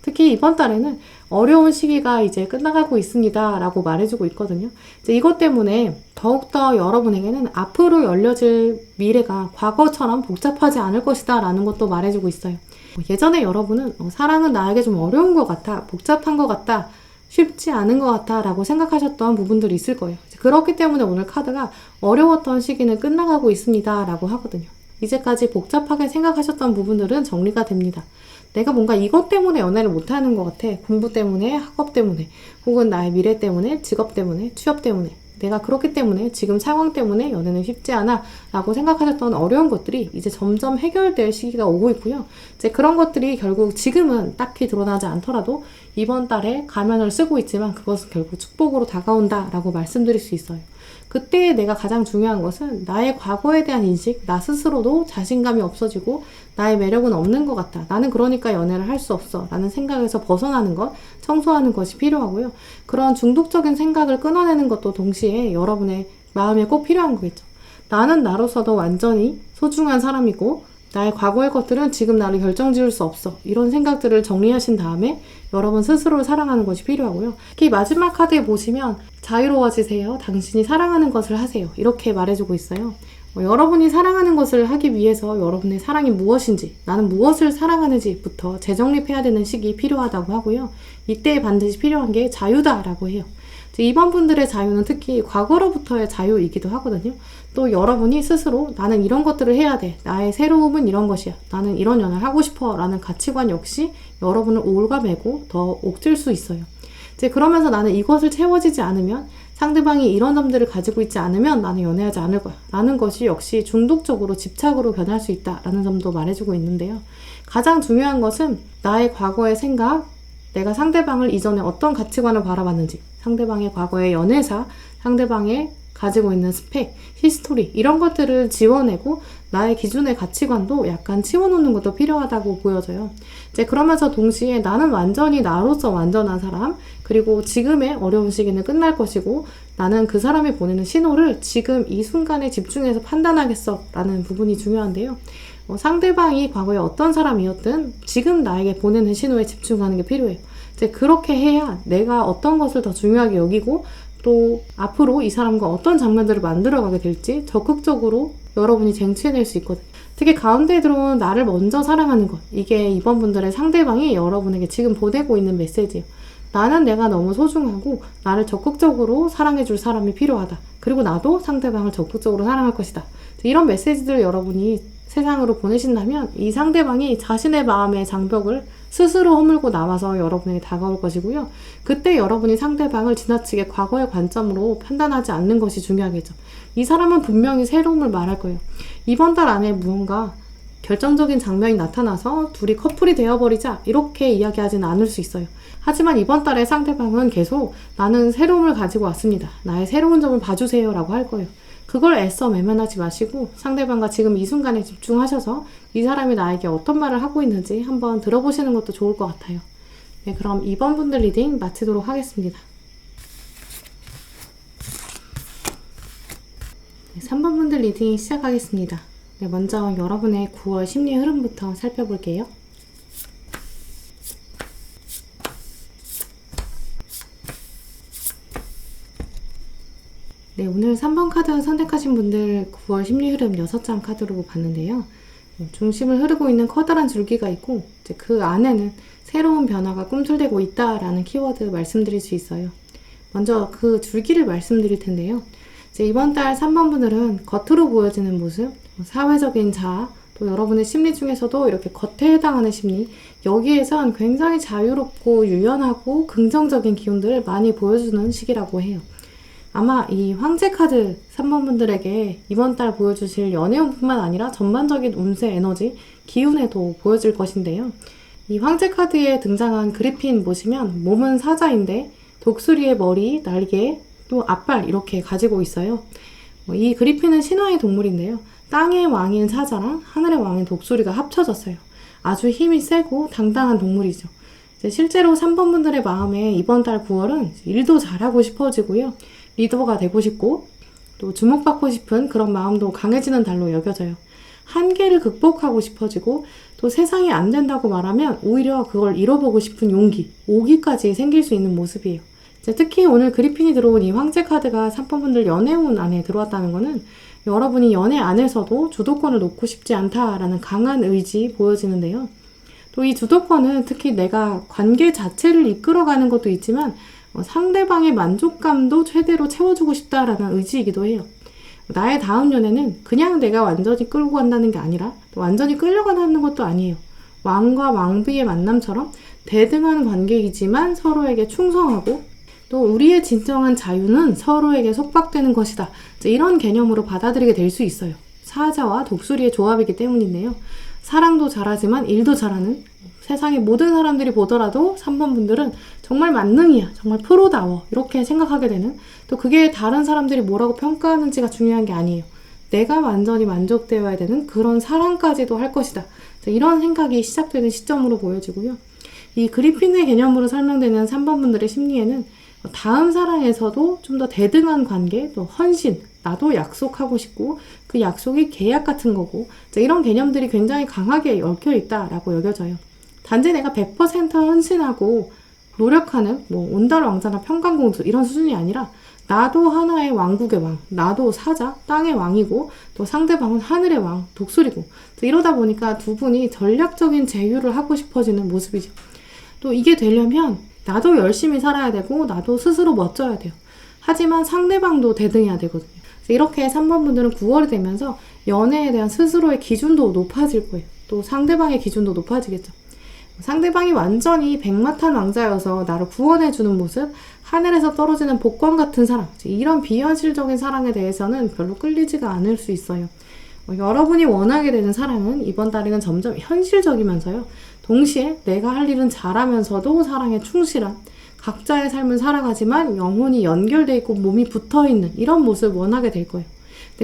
특히 이번 달에는 어려운 시기가 이제 끝나가고 있습니다 라고 말해주고 있거든요. 이것 때문에 더욱더 여러분에게는 앞으로 열려질 미래가 과거처럼 복잡하지 않을 것이다 라는 것도 말해주고 있어요. 예전에 여러분은 사랑은 나에게 좀 어려운 것 같아, 복잡한 것 같다, 쉽지 않은 것 같아 라고 생각하셨던 부분들이 있을 거예요. 그렇기 때문에 오늘 카드가 어려웠던 시기는 끝나가고 있습니다 라고 하거든요. 이제까지 복잡하게 생각하셨던 부분들은 정리가 됩니다. 내가 뭔가 이것 때문에 연애를 못하는 것 같아. 공부 때문에, 학업 때문에, 혹은 나의 미래 때문에, 직업 때문에, 취업 때문에, 내가 그렇기 때문에, 지금 상황 때문에 연애는 쉽지 않아 라고 생각하셨던 어려운 것들이 이제 점점 해결될 시기가 오고 있고요. 이제 그런 것들이 결국 지금은 딱히 드러나지 않더라도 이번 달에 가면을 쓰고 있지만 그것은 결국 축복으로 다가온다 라고 말씀드릴 수 있어요. 그때 내가 가장 중요한 것은 나의 과거에 대한 인식, 나 스스로도 자신감이 없어지고 나의 매력은 없는 것 같다. 나는 그러니까 연애를 할 수 없어. 라는 생각에서 벗어나는 것, 청소하는 것이 필요하고요. 그런 중독적인 생각을 끊어내는 것도 동시에 여러분의 마음에 꼭 필요한 거겠죠. 나는 나로서도 완전히 소중한 사람이고 나의 과거의 것들은 지금 나를 결정지을 수 없어. 이런 생각들을 정리하신 다음에 여러분 스스로를 사랑하는 것이 필요하고요. 특히 마지막 카드에 보시면 자유로워지세요. 당신이 사랑하는 것을 하세요. 이렇게 말해주고 있어요. 여러분이 사랑하는 것을 하기 위해서 여러분의 사랑이 무엇인지, 나는 무엇을 사랑하는지부터 재정립해야 되는 시기 필요하다고 하고요. 이때 반드시 필요한 게 자유다라고 해요. 이번 분들의 자유는 특히 과거로부터의 자유이기도 하거든요. 또 여러분이 스스로 나는 이런 것들을 해야 돼. 나의 새로움은 이런 것이야. 나는 이런 연애를 하고 싶어. 라는 가치관 역시 여러분을 올가매고 더 옥죄일 수 있어요. 이제 그러면서 나는 이것을 채워지지 않으면, 상대방이 이런 점들을 가지고 있지 않으면 나는 연애하지 않을 거야 라는 것이 역시 중독적으로 집착으로 변할 수 있다 라는 점도 말해주고 있는데요. 가장 중요한 것은 나의 과거의 생각, 내가 상대방을 이전에 어떤 가치관을 바라봤는지, 상대방의 과거의 연애사, 상대방의 가지고 있는 스펙, 히스토리, 이런 것들을 지워내고 나의 기준의 가치관도 약간 치워놓는 것도 필요하다고 보여져요. 이제 그러면서 동시에 나는 완전히 나로서 완전한 사람, 그리고 지금의 어려운 시기는 끝날 것이고 나는 그 사람이 보내는 신호를 지금 이 순간에 집중해서 판단하겠어 라는 부분이 중요한데요. 상대방이 과거에 어떤 사람이었든 지금 나에게 보내는 신호에 집중하는 게 필요해요. 이제 그렇게 해야 내가 어떤 것을 더 중요하게 여기고 또 앞으로 이 사람과 어떤 장면들을 만들어가게 될지 적극적으로 여러분이 쟁취해낼 수 있거든요. 특히 가운데 들어온 나를 먼저 사랑하는 것, 이게 이번 분들의 상대방이 여러분에게 지금 보내고 있는 메시지예요. 나는 내가 너무 소중하고 나를 적극적으로 사랑해줄 사람이 필요하다. 그리고 나도 상대방을 적극적으로 사랑할 것이다. 이런 메시지들을 여러분이 세상으로 보내신다면 이 상대방이 자신의 마음의 장벽을 스스로 허물고 나와서 여러분에게 다가올 것이고요. 그때 여러분이 상대방을 지나치게 과거의 관점으로 판단하지 않는 것이 중요하겠죠. 이 사람은 분명히 새로움을 말할 거예요. 이번 달 안에 무언가 결정적인 장면이 나타나서 둘이 커플이 되어버리자 이렇게 이야기하지는 않을 수 있어요. 하지만 이번 달에 상대방은 계속 나는 새로움을 가지고 왔습니다. 나의 새로운 점을 봐주세요 라고 할 거예요. 그걸 애써 외면하지 마시고 상대방과 지금 이 순간에 집중하셔서 이 사람이 나에게 어떤 말을 하고 있는지 한번 들어보시는 것도 좋을 것 같아요. 네, 그럼 2번 분들 리딩 마치도록 하겠습니다. 네, 3번 분들 리딩 시작하겠습니다. 네, 먼저 여러분의 9월 심리 흐름부터 살펴볼게요. 네, 오늘 3번 카드 선택하신 분들 9월 심리 흐름 6장 카드로 봤는데요. 중심을 흐르고 있는 커다란 줄기가 있고 이제 그 안에는 새로운 변화가 꿈틀대고 있다라는 키워드 말씀드릴 수 있어요. 먼저 그 줄기를 말씀드릴 텐데요. 이제 이번 달 3번 분들은 겉으로 보여지는 모습, 사회적인 자아, 또 여러분의 심리 중에서도 이렇게 겉에 해당하는 심리, 여기에선 굉장히 자유롭고 유연하고 긍정적인 기운들을 많이 보여주는 시기라고 해요. 아마 이 황제 카드 3번 분들에게 이번 달 보여주실 연애운뿐만 아니라 전반적인 운세 에너지, 기운에도 보여질 것인데요. 이 황제 카드에 등장한 그리핀 보시면 몸은 사자인데 독수리의 머리, 날개, 또 앞발 이렇게 가지고 있어요. 이 그리핀은 신화의 동물인데요. 땅의 왕인 사자랑 하늘의 왕인 독수리가 합쳐졌어요. 아주 힘이 세고 당당한 동물이죠. 실제로 3번 분들의 마음에 이번 달 9월은 일도 잘하고 싶어지고요. 리더가 되고 싶고 또 주목받고 싶은 그런 마음도 강해지는 달로 여겨져요. 한계를 극복하고 싶어지고 또 세상이 안 된다고 말하면 오히려 그걸 잃어보고 싶은 용기, 오기까지 생길 수 있는 모습이에요. 특히 오늘 그리핀이 들어온 이 황제 카드가 3번 분들 연애운 안에 들어왔다는 거는 여러분이 연애 안에서도 주도권을 놓고 싶지 않다라는 강한 의지 보여지는데요. 또 이 주도권은 특히 내가 관계 자체를 이끌어가는 것도 있지만 상대방의 만족감도 최대로 채워주고 싶다라는 의지이기도 해요. 나의 다음 연애는 그냥 내가 완전히 끌고 간다는 게 아니라 또 완전히 끌려가는 것도 아니에요. 왕과 왕비의 만남처럼 대등한 관계이지만 서로에게 충성하고 또 우리의 진정한 자유는 서로에게 속박되는 것이다. 이런 개념으로 받아들이게 될 수 있어요. 사자와 독수리의 조합이기 때문인데요. 사랑도 잘하지만 일도 잘하는 세상의 모든 사람들이 보더라도 3번 분들은 정말 만능이야. 정말 프로다워. 이렇게 생각하게 되는 또 그게 다른 사람들이 뭐라고 평가하는지가 중요한 게 아니에요. 내가 완전히 만족되어야 되는 그런 사랑까지도 할 것이다. 이런 생각이 시작되는 시점으로 보여지고요. 이 그리핀의 개념으로 설명되는 3번 분들의 심리에는 다음 사랑에서도 좀 더 대등한 관계, 또 헌신, 나도 약속하고 싶고 그 약속이 계약 같은 거고 이런 개념들이 굉장히 강하게 얽혀 있다라고 여겨져요. 단지 내가 100% 헌신하고 노력하는 온달 왕자나 평강공주 이런 수준이 아니라 나도 하나의 왕국의 왕, 나도 사자, 땅의 왕이고 또 상대방은 하늘의 왕, 독수리고 이러다 보니까 두 분이 전략적인 제휴를 하고 싶어지는 모습이죠. 또 이게 되려면 나도 열심히 살아야 되고 나도 스스로 멋져야 돼요. 하지만 상대방도 대등해야 되거든요. 이렇게 3번 분들은 9월이 되면서 연애에 대한 스스로의 기준도 높아질 거예요. 또 상대방의 기준도 높아지겠죠. 상대방이 완전히 백마탄 왕자여서 나를 구원해주는 모습, 하늘에서 떨어지는 복권 같은 사랑, 이런 비현실적인 사랑에 대해서는 별로 끌리지가 않을 수 있어요. 여러분이 원하게 되는 사랑은 이번 달에는 점점 현실적이면서요. 동시에 내가 할 일은 잘하면서도 사랑에 충실한 각자의 삶을 살아가지만 영혼이 연결돼 있고 몸이 붙어있는 이런 모습을 원하게 될 거예요.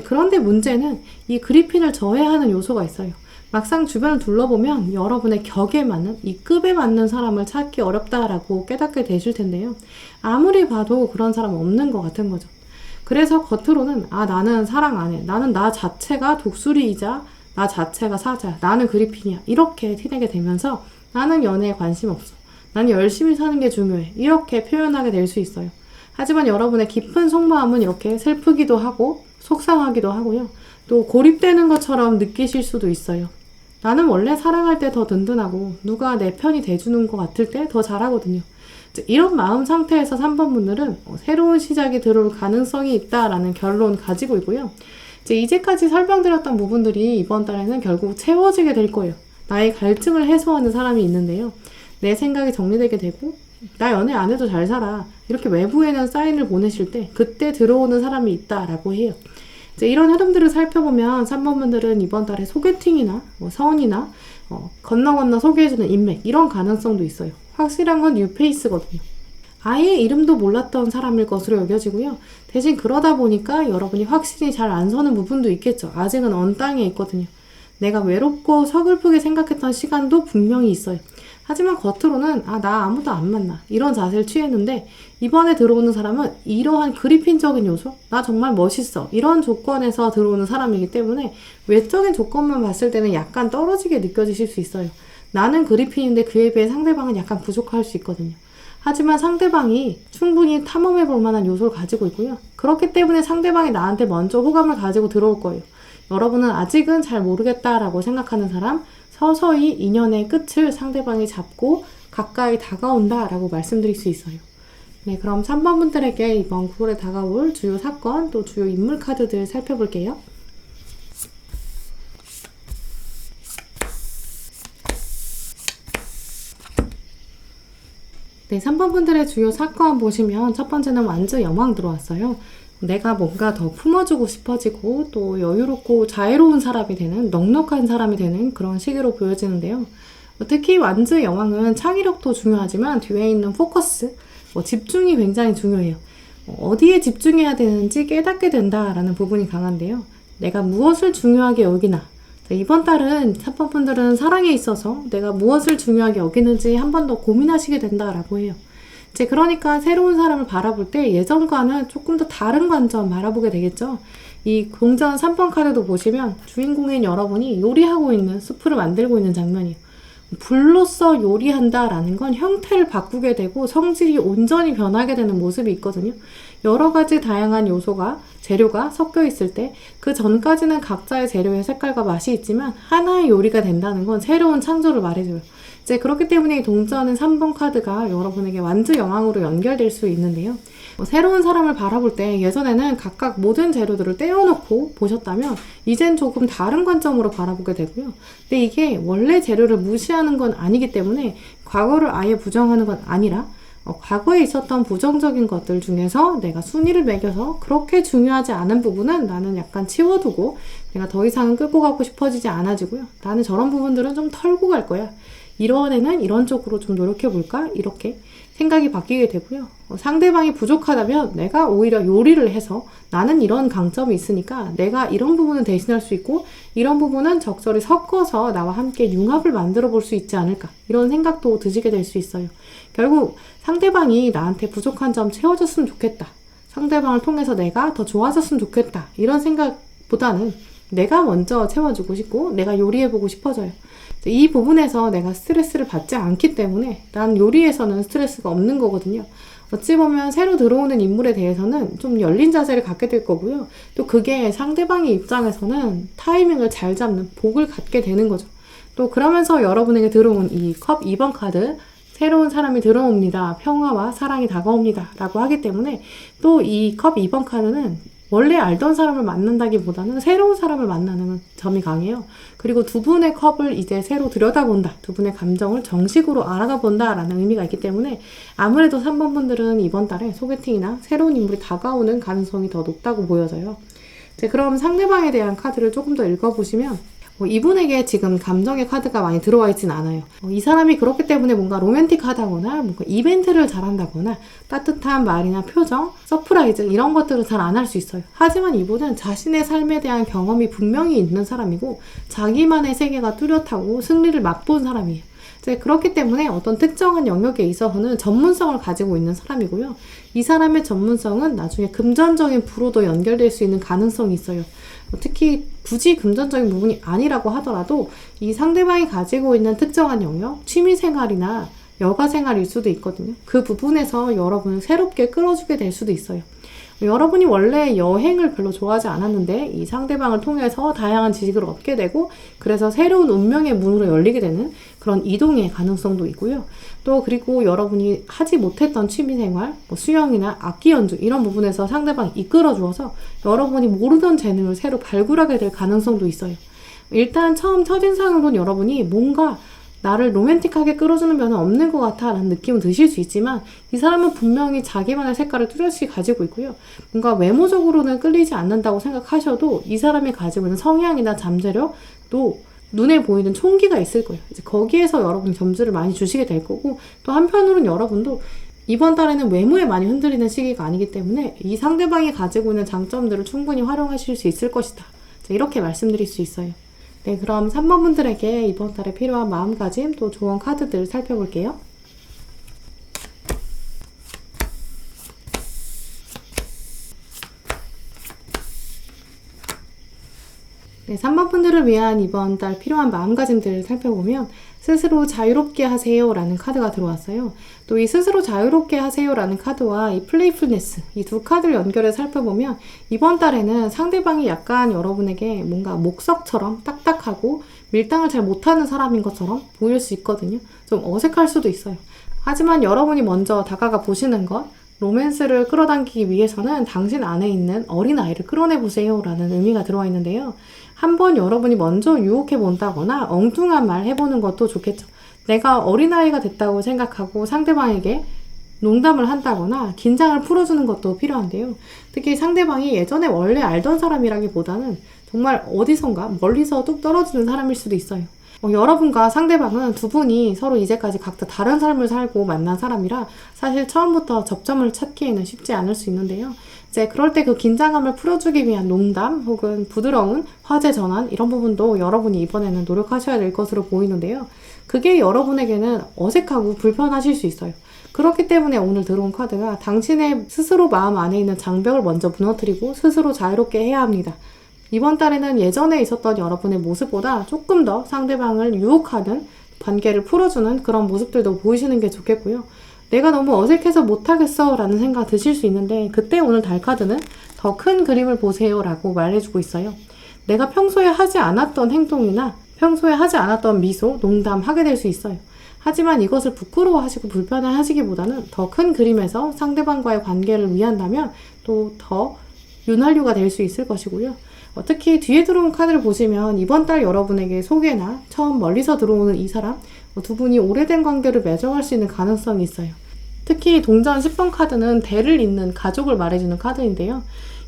그런데 문제는 이 그리핀을 저해하는 요소가 있어요. 막상 주변을 둘러보면 여러분의 격에 맞는, 이 급에 맞는 사람을 찾기 어렵다라고 깨닫게 되실 텐데요. 아무리 봐도 그런 사람 없는 것 같은 거죠. 그래서 겉으로는 나는 사랑 안 해. 나는 나 자체가 독수리이자 나 자체가 사자야. 나는 그리핀이야. 이렇게 티내게 되면서 나는 연애에 관심 없어. 나는 열심히 사는 게 중요해. 이렇게 표현하게 될 수 있어요. 하지만 여러분의 깊은 속마음은 이렇게 슬프기도 하고 속상하기도 하고요. 또 고립되는 것처럼 느끼실 수도 있어요. 나는 원래 사랑할 때 더 든든하고 누가 내 편이 돼주는 것 같을 때 더 잘하거든요. 이런 마음 상태에서 3번 분들은 새로운 시작이 들어올 가능성이 있다라는 결론 가지고 있고요. 이제까지 설명드렸던 부분들이 이번 달에는 결국 채워지게 될 거예요. 나의 갈증을 해소하는 사람이 있는데요. 내 생각이 정리되게 되고 나 연애 안 해도 잘 살아. 이렇게 외부에는 사인을 보내실 때 그때 들어오는 사람이 있다라고 해요. 이런 흐름들을 살펴보면 3번 분들은 이번 달에 소개팅이나 서운이나 건너 소개해주는 인맥 이런 가능성도 있어요. 확실한 건 뉴페이스거든요. 아예 이름도 몰랐던 사람일 것으로 여겨지고요. 대신 그러다 보니까 여러분이 확신이 잘 안 서는 부분도 있겠죠. 아직은 언 땅에 있거든요. 내가 외롭고 서글프게 생각했던 시간도 분명히 있어요. 하지만 겉으로는 나 아무도 안 만나 이런 자세를 취했는데 이번에 들어오는 사람은 이러한 그리핀적인 요소, 나 정말 멋있어 이런 조건에서 들어오는 사람이기 때문에 외적인 조건만 봤을 때는 약간 떨어지게 느껴지실 수 있어요. 나는 그리핀인데 그에 비해 상대방은 약간 부족할 수 있거든요. 하지만 상대방이 충분히 탐험해 볼 만한 요소를 가지고 있고요. 그렇기 때문에 상대방이 나한테 먼저 호감을 가지고 들어올 거예요. 여러분은 아직은 잘 모르겠다라고 생각하는 사람, 서서히 인연의 끝을 상대방이 잡고 가까이 다가온다라고 말씀드릴 수 있어요. 네, 그럼 3번 분들에게 이번 9월에 다가올 주요 사건 또 주요 인물 카드들 살펴볼게요. 네, 3번 분들의 주요 사건 보시면 첫 번째는 완주 여망 들어왔어요. 내가 뭔가 더 품어주고 싶어지고 또 여유롭고 자애로운 사람이 되는, 넉넉한 사람이 되는 그런 시기로 보여지는데요. 특히 완주 여왕은 창의력도 중요하지만 뒤에 있는 포커스, 집중이 굉장히 중요해요. 어디에 집중해야 되는지 깨닫게 된다라는 부분이 강한데요. 내가 무엇을 중요하게 여기나. 이번 달은 3번 분들은 사랑에 있어서 내가 무엇을 중요하게 여기는지 한 번 더 고민하시게 된다라고 해요. 이제 그러니까 새로운 사람을 바라볼 때 예전과는 조금 더 다른 관점 바라보게 되겠죠. 이 공전 3번 카드도 보시면 주인공인 여러분이 요리하고 있는, 수프를 만들고 있는 장면이에요. 불로써 요리한다라는 건 형태를 바꾸게 되고 성질이 온전히 변하게 되는 모습이 있거든요. 여러 가지 다양한 요소가, 재료가 섞여 있을 때 그 전까지는 각자의 재료의 색깔과 맛이 있지만 하나의 요리가 된다는 건 새로운 창조를 말해줘요. 이제 그렇기 때문에 이 동전은 3번 카드가 여러분에게 완주 영항으로 연결될 수 있는데요. 새로운 사람을 바라볼 때 예전에는 각각 모든 재료들을 떼어놓고 보셨다면 이젠 조금 다른 관점으로 바라보게 되고요. 근데 이게 원래 재료를 무시하는 건 아니기 때문에 과거를 아예 부정하는 건 아니라 과거에 있었던 부정적인 것들 중에서 내가 순위를 매겨서 그렇게 중요하지 않은 부분은 나는 약간 치워두고 내가 더 이상은 끌고 가고 싶어지지 않아지고요. 나는 저런 부분들은 좀 털고 갈 거야. 이런 애는 이런 쪽으로 좀 노력해볼까? 이렇게 생각이 바뀌게 되고요. 상대방이 부족하다면 내가 오히려 요리를 해서 나는 이런 강점이 있으니까 내가 이런 부분은 대신할 수 있고 이런 부분은 적절히 섞어서 나와 함께 융합을 만들어 볼 수 있지 않을까, 이런 생각도 드시게 될 수 있어요. 결국 상대방이 나한테 부족한 점 채워줬으면 좋겠다, 상대방을 통해서 내가 더 좋아졌으면 좋겠다, 이런 생각보다는 내가 먼저 채워주고 싶고 내가 요리해보고 싶어져요. 이 부분에서 내가 스트레스를 받지 않기 때문에 난 요리에서는 스트레스가 없는 거거든요. 어찌 보면 새로 들어오는 인물에 대해서는 좀 열린 자세를 갖게 될 거고요. 또 그게 상대방의 입장에서는 타이밍을 잘 잡는 복을 갖게 되는 거죠. 또 그러면서 여러분에게 들어온 이 컵 2번 카드, 새로운 사람이 들어옵니다, 평화와 사랑이 다가옵니다 라고 하기 때문에 또 이 컵 2번 카드는 원래 알던 사람을 만난다기보다는 새로운 사람을 만나는 점이 강해요. 그리고 두 분의 컵을 이제 새로 들여다본다, 두 분의 감정을 정식으로 알아가 본다라는 의미가 있기 때문에 아무래도 3번 분들은 이번 달에 소개팅이나 새로운 인물이 다가오는 가능성이 더 높다고 보여져요. 그럼 상대방에 대한 카드를 조금 더 읽어보시면 이분에게 지금 감정의 카드가 많이 들어와 있진 않아요. 이 사람이 그렇기 때문에 뭔가 로맨틱하다거나 뭔가 이벤트를 잘한다거나 따뜻한 말이나 표정, 서프라이즈 이런 것들은 잘 안 할 수 있어요. 하지만 이분은 자신의 삶에 대한 경험이 분명히 있는 사람이고 자기만의 세계가 뚜렷하고 승리를 맛본 사람이에요. 그렇기 때문에 어떤 특정한 영역에 있어서는 전문성을 가지고 있는 사람이고요. 이 사람의 전문성은 나중에 금전적인 부로도 연결될 수 있는 가능성이 있어요. 특히 굳이 금전적인 부분이 아니라고 하더라도 이 상대방이 가지고 있는 특정한 영역, 취미생활이나 여가생활일 수도 있거든요. 그 부분에서 여러분을 새롭게 끌어주게 될 수도 있어요. 여러분이 원래 여행을 별로 좋아하지 않았는데 이 상대방을 통해서 다양한 지식을 얻게 되고 그래서 새로운 운명의 문으로 열리게 되는 그런 이동의 가능성도 있고요. 또 그리고 여러분이 하지 못했던 취미생활, 수영이나 악기 연주 이런 부분에서 상대방이 이끌어 주어서 여러분이 모르던 재능을 새로 발굴하게 될 가능성도 있어요. 일단 처음 첫인상으로는 여러분이 뭔가 나를 로맨틱하게 끌어주는 면은 없는 것 같아 라는 느낌은 드실 수 있지만 이 사람은 분명히 자기만의 색깔을 뚜렷이 가지고 있고요. 뭔가 외모적으로는 끌리지 않는다고 생각하셔도 이 사람이 가지고 있는 성향이나 잠재력, 또 눈에 보이는 총기가 있을 거예요. 이제 거기에서 여러분 점수를 많이 주시게 될 거고, 또 한편으로는 여러분도 이번 달에는 외모에 많이 흔들리는 시기가 아니기 때문에 이 상대방이 가지고 있는 장점들을 충분히 활용하실 수 있을 것이다. 이렇게 말씀드릴 수 있어요. 네, 그럼 3번 분들에게 이번 달에 필요한 마음가짐 또 조언 카드들 살펴볼게요. 네, 3번 분들을 위한 이번 달 필요한 마음가짐들을 살펴보면 스스로 자유롭게 하세요 라는 카드가 들어왔어요. 또 이 스스로 자유롭게 하세요 라는 카드와 이 플레이풀네스, 이 두 카드를 연결해 살펴보면 이번 달에는 상대방이 약간 여러분에게 뭔가 목석처럼 딱딱하고 밀당을 잘 못하는 사람인 것처럼 보일 수 있거든요. 좀 어색할 수도 있어요. 하지만 여러분이 먼저 다가가 보시는 것, 로맨스를 끌어당기기 위해서는 당신 안에 있는 어린아이를 끌어내보세요 라는 의미가 들어와 있는데요. 한번 여러분이 먼저 유혹해 본다거나 엉뚱한 말 해보는 것도 좋겠죠. 내가 어린아이가 됐다고 생각하고 상대방에게 농담을 한다거나 긴장을 풀어주는 것도 필요한데요. 특히 상대방이 예전에 원래 알던 사람이라기보다는 정말 어디선가 멀리서 뚝 떨어지는 사람일 수도 있어요. 여러분과 상대방은 두 분이 서로 이제까지 각자 다른 삶을 살고 만난 사람이라 사실 처음부터 접점을 찾기에는 쉽지 않을 수 있는데요. 이제 그럴 때 그 긴장감을 풀어주기 위한 농담 혹은 부드러운 화제 전환 이런 부분도 여러분이 이번에는 노력하셔야 될 것으로 보이는데요. 그게 여러분에게는 어색하고 불편하실 수 있어요. 그렇기 때문에 오늘 들어온 카드가 당신의 스스로 마음 안에 있는 장벽을 먼저 무너뜨리고 스스로 자유롭게 해야 합니다. 이번 달에는 예전에 있었던 여러분의 모습보다 조금 더 상대방을 유혹하는 관계를 풀어주는 그런 모습들도 보이시는 게 좋겠고요. 내가 너무 어색해서 못하겠어 라는 생각 드실 수 있는데 그때 오늘 달 카드는 더 큰 그림을 보세요 라고 말해주고 있어요. 내가 평소에 하지 않았던 행동이나 평소에 하지 않았던 미소, 농담 하게 될 수 있어요. 하지만 이것을 부끄러워하시고 불편해하시기보다는 더 큰 그림에서 상대방과의 관계를 위한다면 또 더 윤활유가 될 수 있을 것이고요. 특히 뒤에 들어온 카드를 보시면 이번 달 여러분에게 소개나 처음 멀리서 들어오는 이 사람, 두 분이 오래된 관계를 맺어갈 수 있는 가능성이 있어요. 특히 동전 10번 카드는 대를 잇는 가족을 말해주는 카드인데요.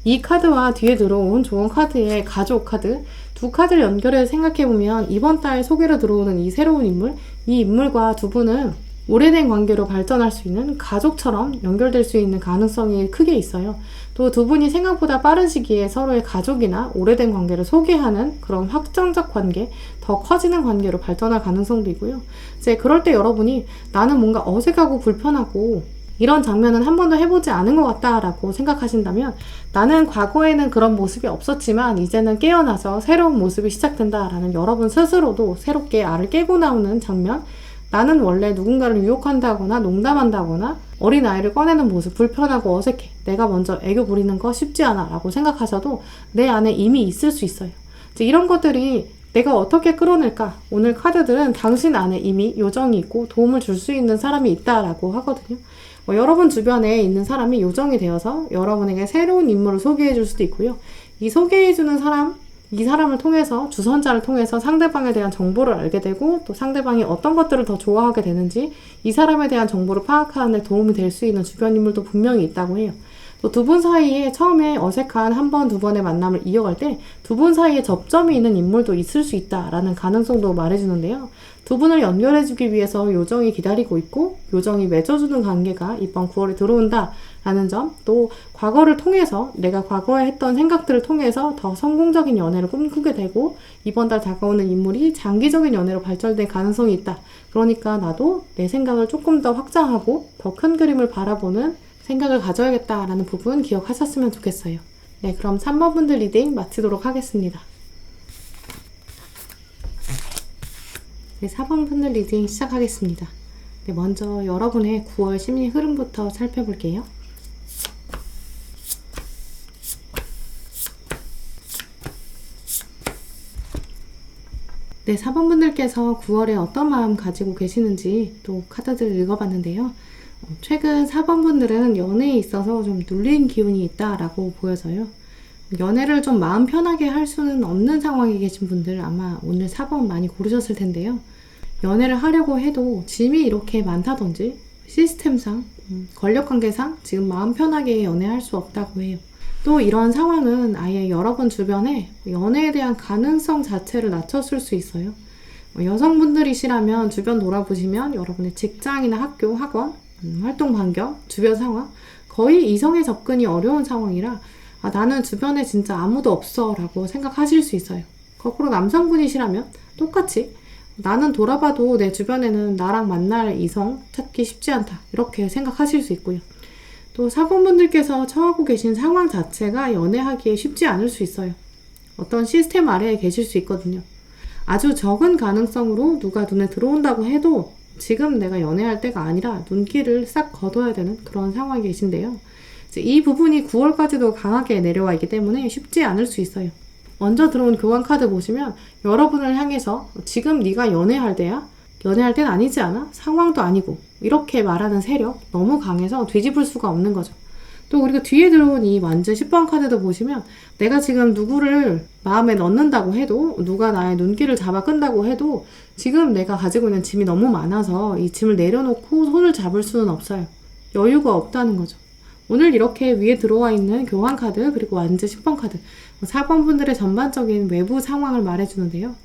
이 카드와 뒤에 들어온 좋은 카드의 가족 카드, 두 카드를 연결해 생각해보면 이번 달 소개로 들어오는 이 새로운 인물, 이 인물과 두 분은 오래된 관계로 발전할 수 있는 가족처럼 연결될 수 있는 가능성이 크게 있어요. 또 두 분이 생각보다 빠른 시기에 서로의 가족이나 오래된 관계를 소개하는 그런 확정적 관계, 더 커지는 관계로 발전할 가능성도 있고요. 이제 그럴 때 여러분이 나는 뭔가 어색하고 불편하고 이런 장면은 한 번도 해보지 않은 것 같다라고 생각하신다면 나는 과거에는 그런 모습이 없었지만 이제는 깨어나서 새로운 모습이 시작된다라는 여러분 스스로도 새롭게 알을 깨고 나오는 장면, 나는 원래 누군가를 유혹한다거나 농담한다거나 어린아이를 꺼내는 모습 불편하고 어색해. 내가 먼저 애교 부리는 거 쉽지 않아 라고 생각하셔도 내 안에 이미 있을 수 있어요. 이제 이런 것들이 내가 어떻게 끌어낼까? 오늘 카드들은 당신 안에 이미 요정이 있고 도움을 줄 수 있는 사람이 있다라고 하거든요. 여러분 주변에 있는 사람이 요정이 되어서 여러분에게 새로운 인물을 소개해 줄 수도 있고요. 이 소개해 주는 사람, 이 사람을 통해서 주선자를 통해서 상대방에 대한 정보를 알게 되고 또 상대방이 어떤 것들을 더 좋아하게 되는지 이 사람에 대한 정보를 파악하는 데 도움이 될 수 있는 주변 인물도 분명히 있다고 해요. 또 두 분 사이에 처음에 어색한 한 번, 두 번의 만남을 이어갈 때 두 분 사이에 접점이 있는 인물도 있을 수 있다라는 가능성도 말해주는데요. 두 분을 연결해주기 위해서 요정이 기다리고 있고 요정이 맺어주는 관계가 이번 9월에 들어온다라는 점, 또 과거를 통해서 내가 과거에 했던 생각들을 통해서 더 성공적인 연애를 꿈꾸게 되고 이번 달 다가오는 인물이 장기적인 연애로 발전될 가능성이 있다. 그러니까 나도 내 생각을 조금 더 확장하고 더 큰 그림을 바라보는 생각을 가져야겠다라는 부분 기억하셨으면 좋겠어요. 네, 그럼 3번 분들 리딩 마치도록 하겠습니다. 네, 4번 분들 리딩 시작하겠습니다. 네, 먼저 여러분의 9월 심리 흐름부터 살펴볼게요. 네, 4번 분들께서 9월에 어떤 마음 가지고 계시는지 또 카드들을 읽어봤는데요. 최근 4번 분들은 연애에 있어서 좀 눌린 기운이 있다라고 보여서요. 연애를 좀 마음 편하게 할 수는 없는 상황에 계신 분들 아마 오늘 4번 많이 고르셨을 텐데요. 연애를 하려고 해도 짐이 이렇게 많다든지 시스템상, 권력관계상 지금 마음 편하게 연애할 수 없다고 해요. 또 이런 상황은 아예 여러분 주변에 연애에 대한 가능성 자체를 낮췄을 수 있어요. 여성분들이시라면 주변 돌아보시면 여러분의 직장이나 학교, 학원, 활동 반경, 주변 상황 거의 이성에 접근이 어려운 상황이라 나는 주변에 진짜 아무도 없어 라고 생각하실 수 있어요. 거꾸로 남성분이시라면 똑같이 나는 돌아봐도 내 주변에는 나랑 만날 이성 찾기 쉽지 않다 이렇게 생각하실 수 있고요. 또 4번 분들께서 처하고 계신 상황 자체가 연애하기에 쉽지 않을 수 있어요. 어떤 시스템 아래에 계실 수 있거든요. 아주 적은 가능성으로 누가 눈에 들어온다고 해도 지금 내가 연애할 때가 아니라 눈길을 싹 거둬야 되는 그런 상황에 계신데요. 이 부분이 9월까지도 강하게 내려와 있기 때문에 쉽지 않을 수 있어요. 먼저 들어온 교환 카드 보시면 여러분을 향해서 지금 네가 연애할 때야? 연애할 땐 아니지 않아? 상황도 아니고 이렇게 말하는 세력 너무 강해서 뒤집을 수가 없는 거죠. 또 그리고 뒤에 들어온 이 완전 10번 카드도 보시면 내가 지금 누구를 마음에 넣는다고 해도 누가 나의 눈길을 잡아 끈다고 해도 지금 내가 가지고 있는 짐이 너무 많아서 이 짐을 내려놓고 손을 잡을 수는 없어요. 여유가 없다는 거죠. 오늘 이렇게 위에 들어와 있는 교환 카드 그리고 완전 10번 카드 4번 분들의 전반적인 외부 상황을 말해주는데요.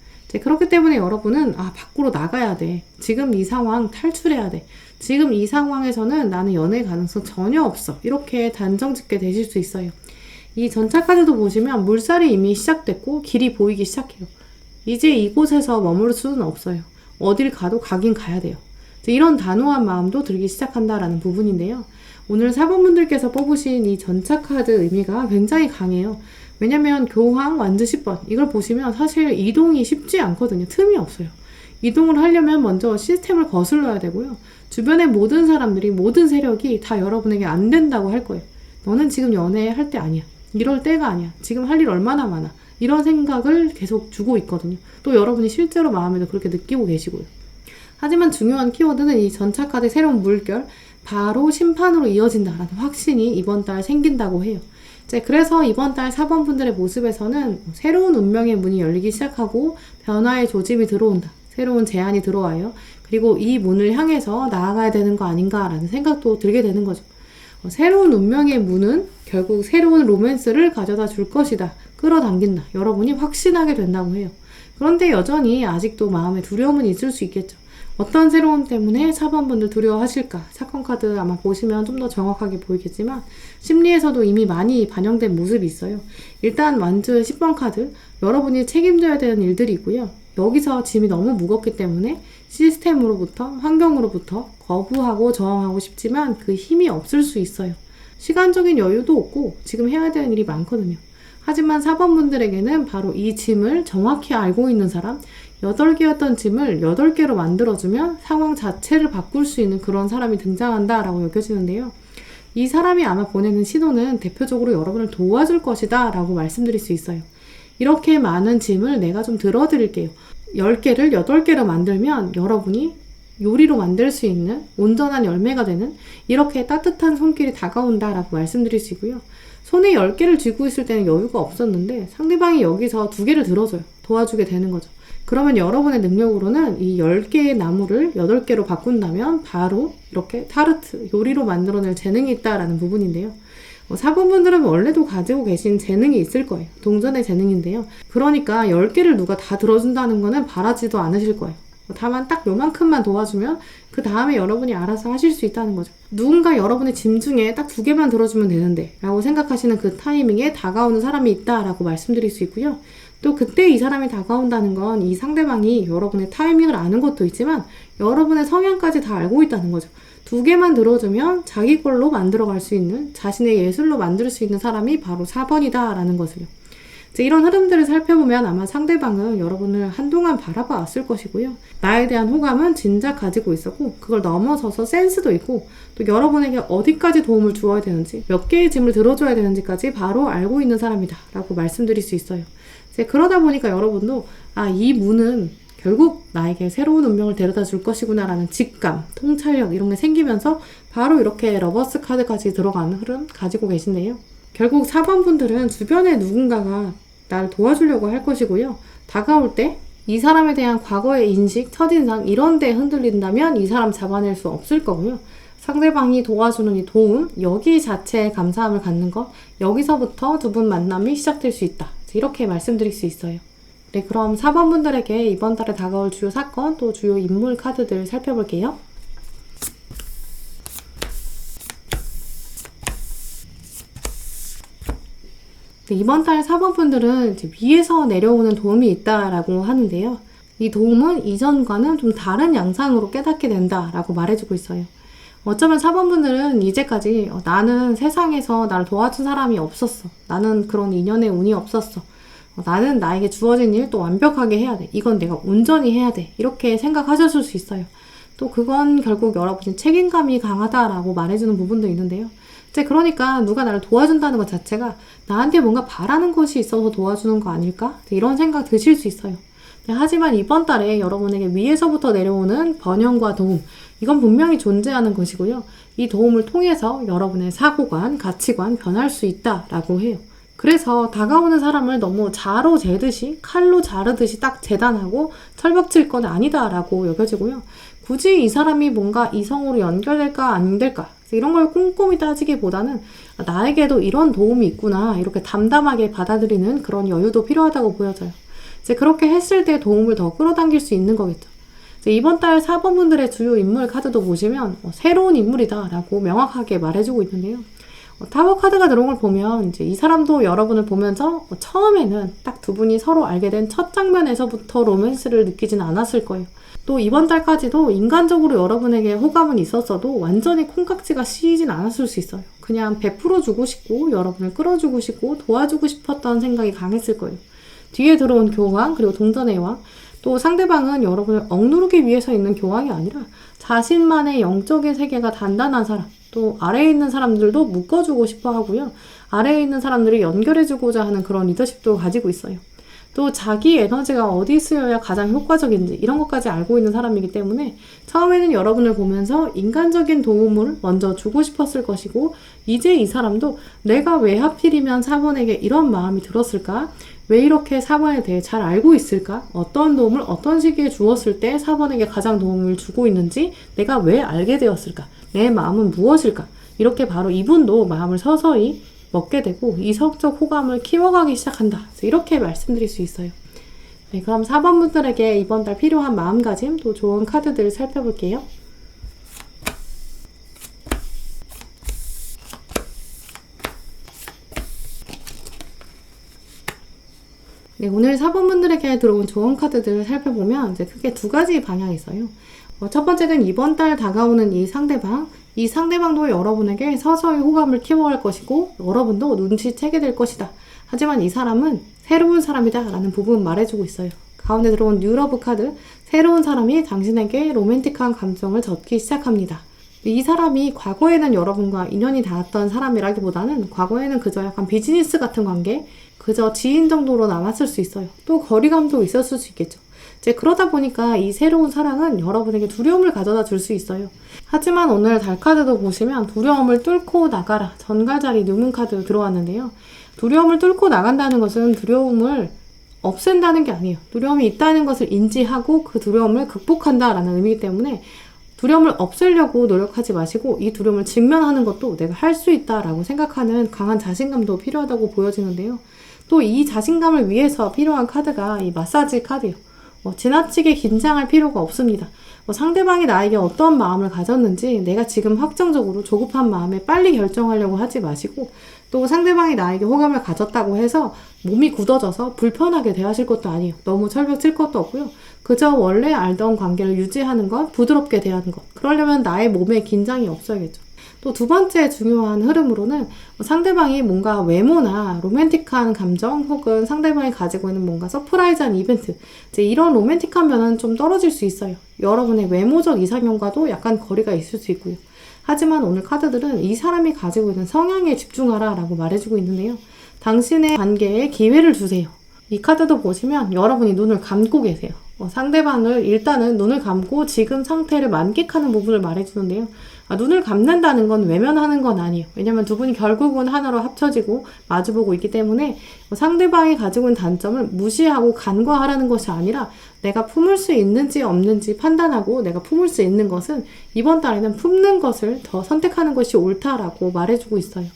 그렇기 때문에 여러분은 밖으로 나가야 돼. 지금 이 상황 탈출해야 돼. 지금 이 상황에서는 나는 연애 가능성 전혀 없어. 이렇게 단정 짓게 되실 수 있어요. 이 전차 카드도 보시면 물살이 이미 시작됐고 길이 보이기 시작해요. 이제 이곳에서 머무를 수는 없어요. 어딜 가도 가긴 가야 돼요. 이런 단호한 마음도 들기 시작한다라는 부분인데요. 오늘 4번 분들께서 뽑으신 이 전차 카드 의미가 굉장히 강해요. 왜냐면 교황 완전 10번 이걸 보시면 사실 이동이 쉽지 않거든요. 틈이 없어요. 이동을 하려면 먼저 시스템을 거슬러야 되고요. 주변의 모든 사람들이 모든 세력이 다 여러분에게 안 된다고 할 거예요. 너는 지금 연애할 때 아니야. 이럴 때가 아니야. 지금 할 일 얼마나 많아. 이런 생각을 계속 주고 있거든요. 또 여러분이 실제로 마음에도 그렇게 느끼고 계시고요. 하지만 중요한 키워드는 이 전차 카드의 새로운 물결 바로 심판으로 이어진다라는 확신이 이번 달 생긴다고 해요. 그래서 이번 달 4번 분들의 모습에서는 새로운 운명의 문이 열리기 시작하고 변화의 조짐이 들어온다. 새로운 제안이 들어와요. 그리고 이 문을 향해서 나아가야 되는 거 아닌가라는 생각도 들게 되는 거죠. 새로운 운명의 문은 결국 새로운 로맨스를 가져다 줄 것이다. 끌어당긴다. 여러분이 확신하게 된다고 해요. 그런데 여전히 아직도 마음에 두려움은 있을 수 있겠죠. 어떤 새로움 때문에 4번 분들 두려워하실까? 사건 카드 아마 보시면 좀 더 정확하게 보이겠지만 심리에서도 이미 많이 반영된 모습이 있어요. 일단 완전 10번 카드 여러분이 책임져야 되는 일들이 있고요. 여기서 짐이 너무 무겁기 때문에 시스템으로부터 환경으로부터 거부하고 저항하고 싶지만 그 힘이 없을 수 있어요. 시간적인 여유도 없고 지금 해야 되는 일이 많거든요. 하지만 4번 분들에게는 바로 이 짐을 정확히 알고 있는 사람 8개였던 짐을 8개로 만들어주면 상황 자체를 바꿀 수 있는 그런 사람이 등장한다라고 여겨지는데요. 이 사람이 아마 보내는 신호는 대표적으로 여러분을 도와줄 것이다 라고 말씀드릴 수 있어요. 이렇게 많은 짐을 내가 좀 들어드릴게요. 10개를 8개로 만들면 여러분이 요리로 만들 수 있는 온전한 열매가 되는 이렇게 따뜻한 손길이 다가온다라고 말씀드릴 수 있고요. 손에 10개를 쥐고 있을 때는 여유가 없었는데 상대방이 여기서 2개를 들어줘요. 도와주게 되는 거죠. 그러면 여러분의 능력으로는 이 10개의 나무를 8개로 바꾼다면 바로 이렇게 타르트, 요리로 만들어낼 재능이 있다라는 부분인데요. 4번 분들은 원래도 가지고 계신 재능이 있을 거예요. 동전의 재능인데요. 그러니까 10개를 누가 다 들어준다는 거는 바라지도 않으실 거예요. 다만 딱 요만큼만 도와주면 그 다음에 여러분이 알아서 하실 수 있다는 거죠. 누군가 여러분의 짐 중에 딱 2개만 들어주면 되는데 라고 생각하시는 그 타이밍에 다가오는 사람이 있다라고 말씀드릴 수 있고요. 또 그때 이 사람이 다가온다는 건 이 상대방이 여러분의 타이밍을 아는 것도 있지만 여러분의 성향까지 다 알고 있다는 거죠. 2개만 들어주면 자기 걸로 만들어갈 수 있는 자신의 예술로 만들 수 있는 사람이 바로 4번이다 라는 것을요. 이런 흐름들을 살펴보면 아마 상대방은 여러분을 한동안 바라봐 왔을 것이고요. 나에 대한 호감은 진작 가지고 있었고 그걸 넘어서서 센스도 있고 또 여러분에게 어디까지 도움을 주어야 되는지 몇 개의 짐을 들어줘야 되는지까지 바로 알고 있는 사람이다 라고 말씀드릴 수 있어요. 그러다 보니까 여러분도 이 문은 결국 나에게 새로운 운명을 데려다 줄 것이구나 라는 직감, 통찰력 이런 게 생기면서 바로 이렇게 러버스 카드까지 들어가는 흐름 가지고 계신데요. 결국 4번 분들은 주변에 누군가가 나를 도와주려고 할 것이고요. 다가올 때 이 사람에 대한 과거의 인식, 첫인상 이런 데 흔들린다면 이 사람 잡아낼 수 없을 거고요. 상대방이 도와주는 이 도움, 여기 자체에 감사함을 갖는 것, 여기서부터 두 분 만남이 시작될 수 있다. 이렇게 말씀드릴 수 있어요. 네, 그럼 4번 분들에게 이번 달에 다가올 주요 사건, 또 주요 인물 카드들 살펴볼게요. 네, 이번 달 4번 분들은 이제 위에서 내려오는 도움이 있다라고 하는데요. 이 도움은 이전과는 좀 다른 양상으로 깨닫게 된다라고 말해주고 있어요. 어쩌면 4번 분들은 이제까지 나는 세상에서 나를 도와준 사람이 없었어. 나는 그런 인연의 운이 없었어. 나는 나에게 주어진 일 또 완벽하게 해야 돼. 이건 내가 온전히 해야 돼. 이렇게 생각하셨을 수 있어요. 또 그건 결국 여러분이 책임감이 강하다라고 말해주는 부분도 있는데요. 이제 그러니까 누가 나를 도와준다는 것 자체가 나한테 뭔가 바라는 것이 있어서 도와주는 거 아닐까? 이런 생각 드실 수 있어요. 하지만 이번 달에 여러분에게 위에서부터 내려오는 번영과 도움, 이건 분명히 존재하는 것이고요. 이 도움을 통해서 여러분의 사고관, 가치관 변할 수 있다라고 해요. 그래서 다가오는 사람을 너무 자로 재듯이 칼로 자르듯이 딱 재단하고 철벽칠 건 아니다라고 여겨지고요. 굳이 이 사람이 뭔가 이성으로 연결될까 안 될까 이런 걸 꼼꼼히 따지기보다는 나에게도 이런 도움이 있구나 이렇게 담담하게 받아들이는 그런 여유도 필요하다고 보여져요. 이제 그렇게 했을 때 도움을 더 끌어당길 수 있는 거겠죠. 이번 달 4번분들의 주요 인물 카드도 보시면 새로운 인물이다 라고 명확하게 말해주고 있는데요. 타워 카드가 들어온 걸 보면 이제 이 사람도 여러분을 보면서 처음에는 딱 두 분이 서로 알게 된 첫 장면에서부터 로맨스를 느끼진 않았을 거예요. 또 이번 달까지도 인간적으로 여러분에게 호감은 있었어도 완전히 콩깍지가 씌이진 않았을 수 있어요. 그냥 베풀어주고 싶고 여러분을 끌어주고 싶고 도와주고 싶었던 생각이 강했을 거예요. 뒤에 들어온 교황 그리고 동전의 왕, 또 상대방은 여러분을 억누르기 위해서 있는 교황이 아니라 자신만의 영적인 세계가 단단한 사람, 또 아래에 있는 사람들도 묶어주고 싶어 하고요. 아래에 있는 사람들을 연결해주고자 하는 그런 리더십도 가지고 있어요. 또 자기 에너지가 어디 쓰여야 가장 효과적인지 이런 것까지 알고 있는 사람이기 때문에 처음에는 여러분을 보면서 인간적인 도움을 먼저 주고 싶었을 것이고 이제 이 사람도 내가 왜 하필이면 4번에게 이런 마음이 들었을까? 왜 이렇게 4번에 대해 잘 알고 있을까? 어떤 도움을 어떤 시기에 주었을 때 4번에게 가장 도움을 주고 있는지 내가 왜 알게 되었을까? 내 마음은 무엇일까? 이렇게 바로 이분도 마음을 서서히 먹게 되고 이성적 호감을 키워가기 시작한다. 이렇게 말씀드릴 수 있어요. 네, 그럼 4번 분들에게 이번 달 필요한 마음가짐 또 좋은 카드들을 살펴볼게요. 네, 오늘 4번 분들에게 들어온 좋은 카드들을 살펴보면 이제 크게 두 가지 방향이 있어요. 첫 번째는 이번 달 다가오는 이 상대방도 여러분에게 서서히 호감을 키워갈 것이고 여러분도 눈치채게 될 것이다. 하지만 이 사람은 새로운 사람이다 라는 부분 말해주고 있어요. 가운데 들어온 뉴러브 카드, 새로운 사람이 당신에게 로맨틱한 감정을 젓기 시작합니다. 이 사람이 과거에는 여러분과 인연이 닿았던 사람이라기보다는 과거에는 그저 약간 비즈니스 같은 관계, 그저 지인 정도로 남았을 수 있어요. 또 거리감도 있었을 수 있겠죠. 이제 그러다 보니까 이 새로운 사랑은 여러분에게 두려움을 가져다 줄 수 있어요. 하지만 오늘 달 카드도 보시면 두려움을 뚫고 나가라. 전갈자리 뉴문 카드 들어왔는데요. 두려움을 뚫고 나간다는 것은 두려움을 없앤다는 게 아니에요. 두려움이 있다는 것을 인지하고 그 두려움을 극복한다라는 의미이기 때문에 두려움을 없애려고 노력하지 마시고 이 두려움을 직면하는 것도 내가 할 수 있다라고 생각하는 강한 자신감도 필요하다고 보여지는데요. 또 이 자신감을 위해서 필요한 카드가 이 마사지 카드예요. 지나치게 긴장할 필요가 없습니다. 상대방이 나에게 어떤 마음을 가졌는지 내가 지금 확정적으로 조급한 마음에 빨리 결정하려고 하지 마시고 또 상대방이 나에게 호감을 가졌다고 해서 몸이 굳어져서 불편하게 대하실 것도 아니에요. 너무 철벽 칠 것도 없고요. 그저 원래 알던 관계를 유지하는 것, 부드럽게 대하는 것. 그러려면 나의 몸에 긴장이 없어야겠죠. 또 두 번째 중요한 흐름으로는 상대방이 뭔가 외모나 로맨틱한 감정 혹은 상대방이 가지고 있는 뭔가 서프라이즈한 이벤트 이제 이런 로맨틱한 면은 좀 떨어질 수 있어요. 여러분의 외모적 이상형과도 약간 거리가 있을 수 있고요. 하지만 오늘 카드들은 이 사람이 가지고 있는 성향에 집중하라 라고 말해주고 있는데요. 당신의 관계에 기회를 주세요. 이 카드도 보시면 여러분이 눈을 감고 계세요. 상대방을 일단은 눈을 감고 지금 상태를 만끽하는 부분을 말해주는데요. 눈을 감는다는 건 외면하는 건 아니에요. 왜냐면 두 분이 결국은 하나로 합쳐지고 마주보고 있기 때문에 상대방이 가지고 있는 단점을 무시하고 간과하라는 것이 아니라 내가 품을 수 있는지 없는지 판단하고 내가 품을 수 있는 것은 이번 달에는 품는 것을 더 선택하는 것이 옳다라고 말해주고 있어요.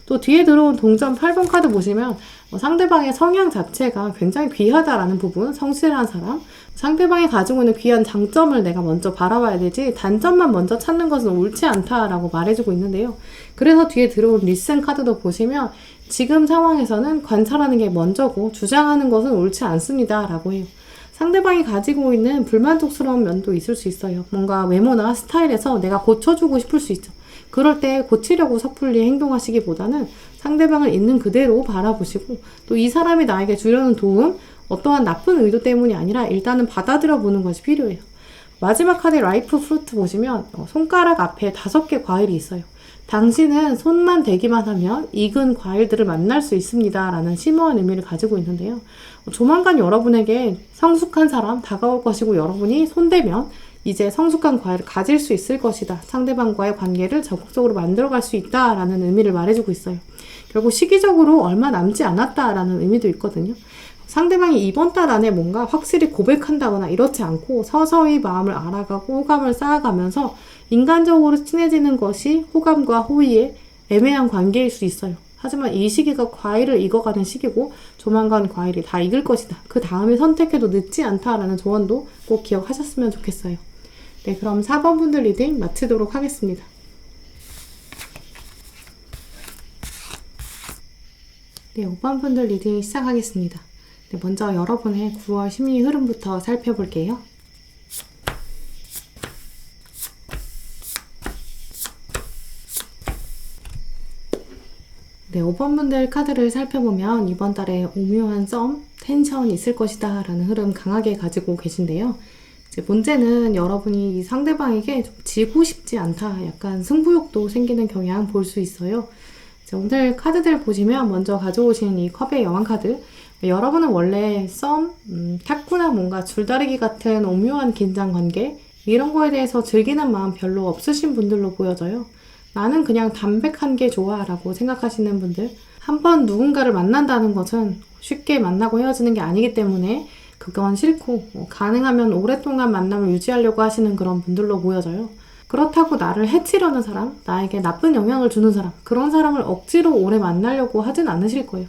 또 뒤에 들어온 동전 8번 카드 보시면 상대방의 성향 자체가 굉장히 귀하다라는 부분, 성실한 사람, 상대방이 가지고 있는 귀한 장점을 내가 먼저 바라봐야 되지 단점만 먼저 찾는 것은 옳지 않다라고 말해주고 있는데요. 그래서 뒤에 들어온 리슨 카드도 보시면 지금 상황에서는 관찰하는 게 먼저고 주장하는 것은 옳지 않습니다 라고 해요. 상대방이 가지고 있는 불만족스러운 면도 있을 수 있어요. 뭔가 외모나 스타일에서 내가 고쳐주고 싶을 수 있죠. 그럴 때 고치려고 섣불리 행동하시기보다는 상대방을 있는 그대로 바라보시고 또 이 사람이 나에게 주려는 도움, 어떠한 나쁜 의도 때문이 아니라 일단은 받아들여 보는 것이 필요해요. 마지막 카드 라이프 프루트 보시면 손가락 앞에 5개 과일이 있어요. 당신은 손만 대기만 하면 익은 과일들을 만날 수 있습니다 라는 심오한 의미를 가지고 있는데요. 조만간 여러분에게 성숙한 사람 다가올 것이고 여러분이 손대면 이제 성숙한 과일을 가질 수 있을 것이다. 상대방과의 관계를 적극적으로 만들어갈 수 있다라는 의미를 말해주고 있어요. 결국 시기적으로 얼마 남지 않았다라는 의미도 있거든요. 상대방이 이번 달 안에 뭔가 확실히 고백한다거나 이렇지 않고 서서히 마음을 알아가고 호감을 쌓아가면서 인간적으로 친해지는 것이 호감과 호의의 애매한 관계일 수 있어요. 하지만 이 시기가 과일을 익어가는 시기고 조만간 과일이 다 익을 것이다. 그 다음에 선택해도 늦지 않다라는 조언도 꼭 기억하셨으면 좋겠어요. 네, 그럼 4번 분들 리딩 마치도록 하겠습니다. 네, 5번 분들 리딩 시작하겠습니다. 네, 먼저 여러분의 9월 심리 흐름부터 살펴볼게요. 네, 5번 분들 카드를 살펴보면 이번 달에 오묘한 썸, 텐션이 있을 것이다 라는 흐름 강하게 가지고 계신데요. 이제 문제는 여러분이 이 상대방에게 좀 지고 싶지 않다, 약간 승부욕도 생기는 경향 볼 수 있어요. 이제 오늘 카드들 보시면 먼저 가져오신 이 컵의 여왕 카드, 여러분은 원래 썸, 탁구나 뭔가 줄다리기 같은 오묘한 긴장관계 이런 거에 대해서 즐기는 마음 별로 없으신 분들로 보여져요. 나는 그냥 담백한 게 좋아 라고 생각하시는 분들, 한번 누군가를 만난다는 것은 쉽게 만나고 헤어지는 게 아니기 때문에 그건 싫고 가능하면 오랫동안 만남을 유지하려고 하시는 그런 분들로 보여져요. 그렇다고 나를 해치려는 사람, 나에게 나쁜 영향을 주는 사람, 그런 사람을 억지로 오래 만나려고 하진 않으실 거예요.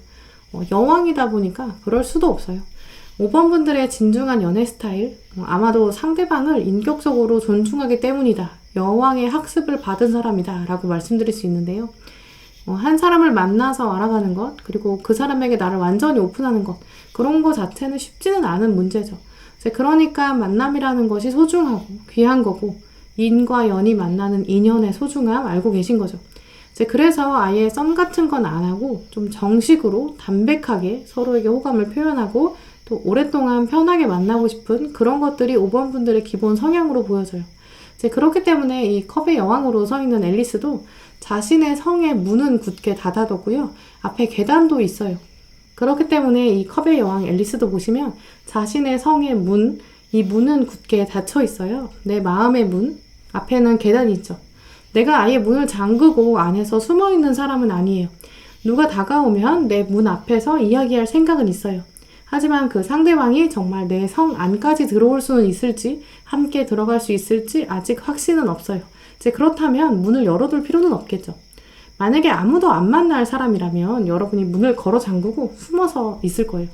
여왕이다 보니까 그럴 수도 없어요. 5번 분들의 진중한 연애 스타일, 아마도 상대방을 인격적으로 존중하기 때문이다. 여왕의 학습을 받은 사람이다 라고 말씀드릴 수 있는데요. 한 사람을 만나서 알아가는 것, 그리고 그 사람에게 나를 완전히 오픈하는 것, 그런 거 자체는 쉽지는 않은 문제죠. 그러니까 만남이라는 것이 소중하고 귀한 거고 인과 연이 만나는 인연의 소중함 알고 계신 거죠. 그래서 아예 썸 같은 건 안 하고 좀 정식으로 담백하게 서로에게 호감을 표현하고 또 오랫동안 편하게 만나고 싶은 그런 것들이 5번 분들의 기본 성향으로 보여져요. 그렇기 때문에 이 컵의 여왕으로 서 있는 앨리스도 자신의 성의 문은 굳게 닫아뒀고요. 앞에 계단도 있어요. 그렇기 때문에 이 컵의 여왕 앨리스도 보시면 자신의 성의 문, 이 문은 굳게 닫혀 있어요. 내 마음의 문, 앞에는 계단이 있죠. 내가 아예 문을 잠그고 안에서 숨어있는 사람은 아니에요. 누가 다가오면 내 문 앞에서 이야기할 생각은 있어요. 하지만 그 상대방이 정말 내 성 안까지 들어올 수는 있을지, 함께 들어갈 수 있을지 아직 확신은 없어요. 그렇다면 문을 열어둘 필요는 없겠죠. 만약에 아무도 안 만날 사람이라면 여러분이 문을 걸어 잠그고 숨어서 있을 거예요.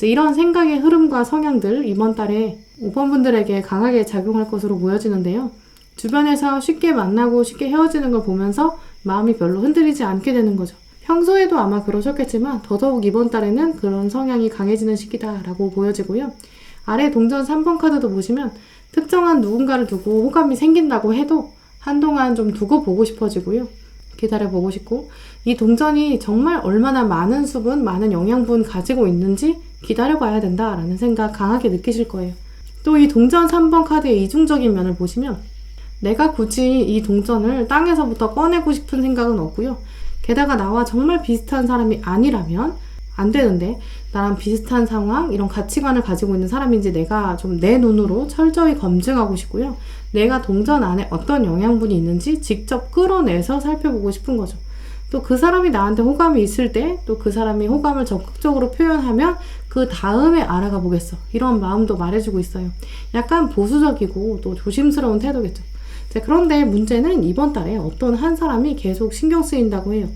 이런 생각의 흐름과 성향들 이번 달에 5번 분들에게 강하게 작용할 것으로 보여지는데요. 주변에서 쉽게 만나고 쉽게 헤어지는 걸 보면서 마음이 별로 흔들리지 않게 되는 거죠. 평소에도 아마 그러셨겠지만 더더욱 이번 달에는 그런 성향이 강해지는 시기다라고 보여지고요. 아래 동전 3번 카드도 보시면 특정한 누군가를 두고 호감이 생긴다고 해도 한동안 좀 두고 보고 싶어지고요. 기다려보고 싶고 이 동전이 정말 얼마나 많은 수분, 많은 영양분 가지고 있는지 기다려봐야 된다라는 생각 강하게 느끼실 거예요. 또 이 동전 3번 카드의 이중적인 면을 보시면 내가 굳이 이 동전을 땅에서부터 꺼내고 싶은 생각은 없고요. 게다가 나와 정말 비슷한 사람이 아니라면 안 되는데 나랑 비슷한 상황, 이런 가치관을 가지고 있는 사람인지 내가 좀 내 눈으로 철저히 검증하고 싶고요. 내가 동전 안에 어떤 영양분이 있는지 직접 끌어내서 살펴보고 싶은 거죠. 또 그 사람이 나한테 호감이 있을 때 또 그 사람이 호감을 적극적으로 표현하면 그 다음에 알아가 보겠어. 이런 마음도 말해주고 있어요. 약간 보수적이고 또 조심스러운 태도겠죠. 그런데 문제는 이번 달에 어떤 한 사람이 계속 신경 쓰인다고 해요.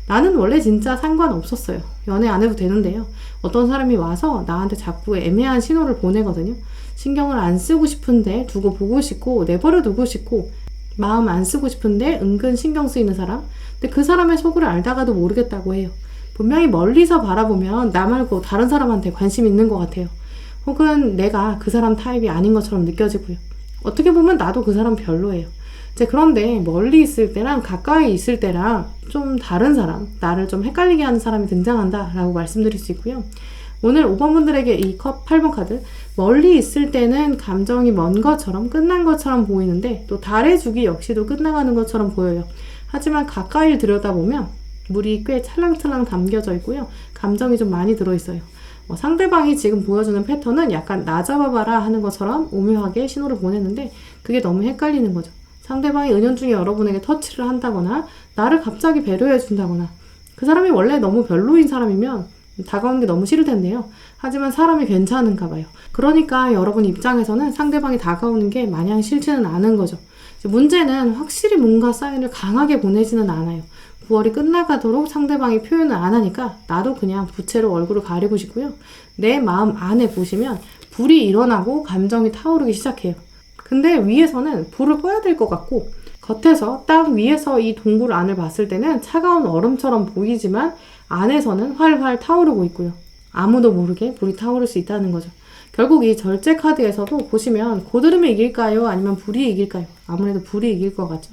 나는 원래 진짜 상관없었어요. 연애 안 해도 되는데요. 어떤 사람이 와서 나한테 자꾸 애매한 신호를 보내거든요. 신경을 안 쓰고 싶은데 두고 보고 싶고 내버려 두고 싶고 마음 안 쓰고 싶은데 은근 신경 쓰이는 사람. 근데 그 사람의 속을 알다가도 모르겠다고 해요. 분명히 멀리서 바라보면 나 말고 다른 사람한테 관심이 있는 것 같아요. 혹은 내가 그 사람 타입이 아닌 것처럼 느껴지고요. 어떻게 보면 나도 그 사람 별로예요. 그런데 멀리 있을 때랑 가까이 있을 때랑 좀 다른 사람, 나를 좀 헷갈리게 하는 사람이 등장한다 라고 말씀드릴 수 있고요. 오늘 5번 분들에게 이 컵 8번 카드, 멀리 있을 때는 감정이 먼 것처럼 끝난 것처럼 보이는데 또 달의 주기 역시도 끝나가는 것처럼 보여요. 하지만 가까이 들여다보면 물이 꽤 찰랑찰랑 담겨져 있고요. 감정이 좀 많이 들어있어요. 상대방이 지금 보여주는 패턴은 약간 나 잡아봐라 하는 것처럼 오묘하게 신호를 보내는데 그게 너무 헷갈리는 거죠. 상대방이 은연중에 여러분에게 터치를 한다거나 나를 갑자기 배려해 준다거나 그 사람이 원래 너무 별로인 사람이면 다가오는 게 너무 싫을 텐데요. 하지만 사람이 괜찮은가 봐요. 그러니까 여러분 입장에서는 상대방이 다가오는 게 마냥 싫지는 않은 거죠. 문제는 확실히 뭔가 사인을 강하게 보내지는 않아요. 9월이 끝나가도록 상대방이 표현을 안 하니까 나도 그냥 부채로 얼굴을 가리고 싶고요. 내 마음 안에 보시면 불이 일어나고 감정이 타오르기 시작해요. 근데 위에서는 불을 꺼야 될 것 같고 겉에서 딱 위에서 이 동굴 안을 봤을 때는 차가운 얼음처럼 보이지만 안에서는 활활 타오르고 있고요. 아무도 모르게 불이 타오를 수 있다는 거죠. 결국 이 절제 카드에서도 보시면 고드름이 이길까요? 아니면 불이 이길까요? 아무래도 불이 이길 것 같죠.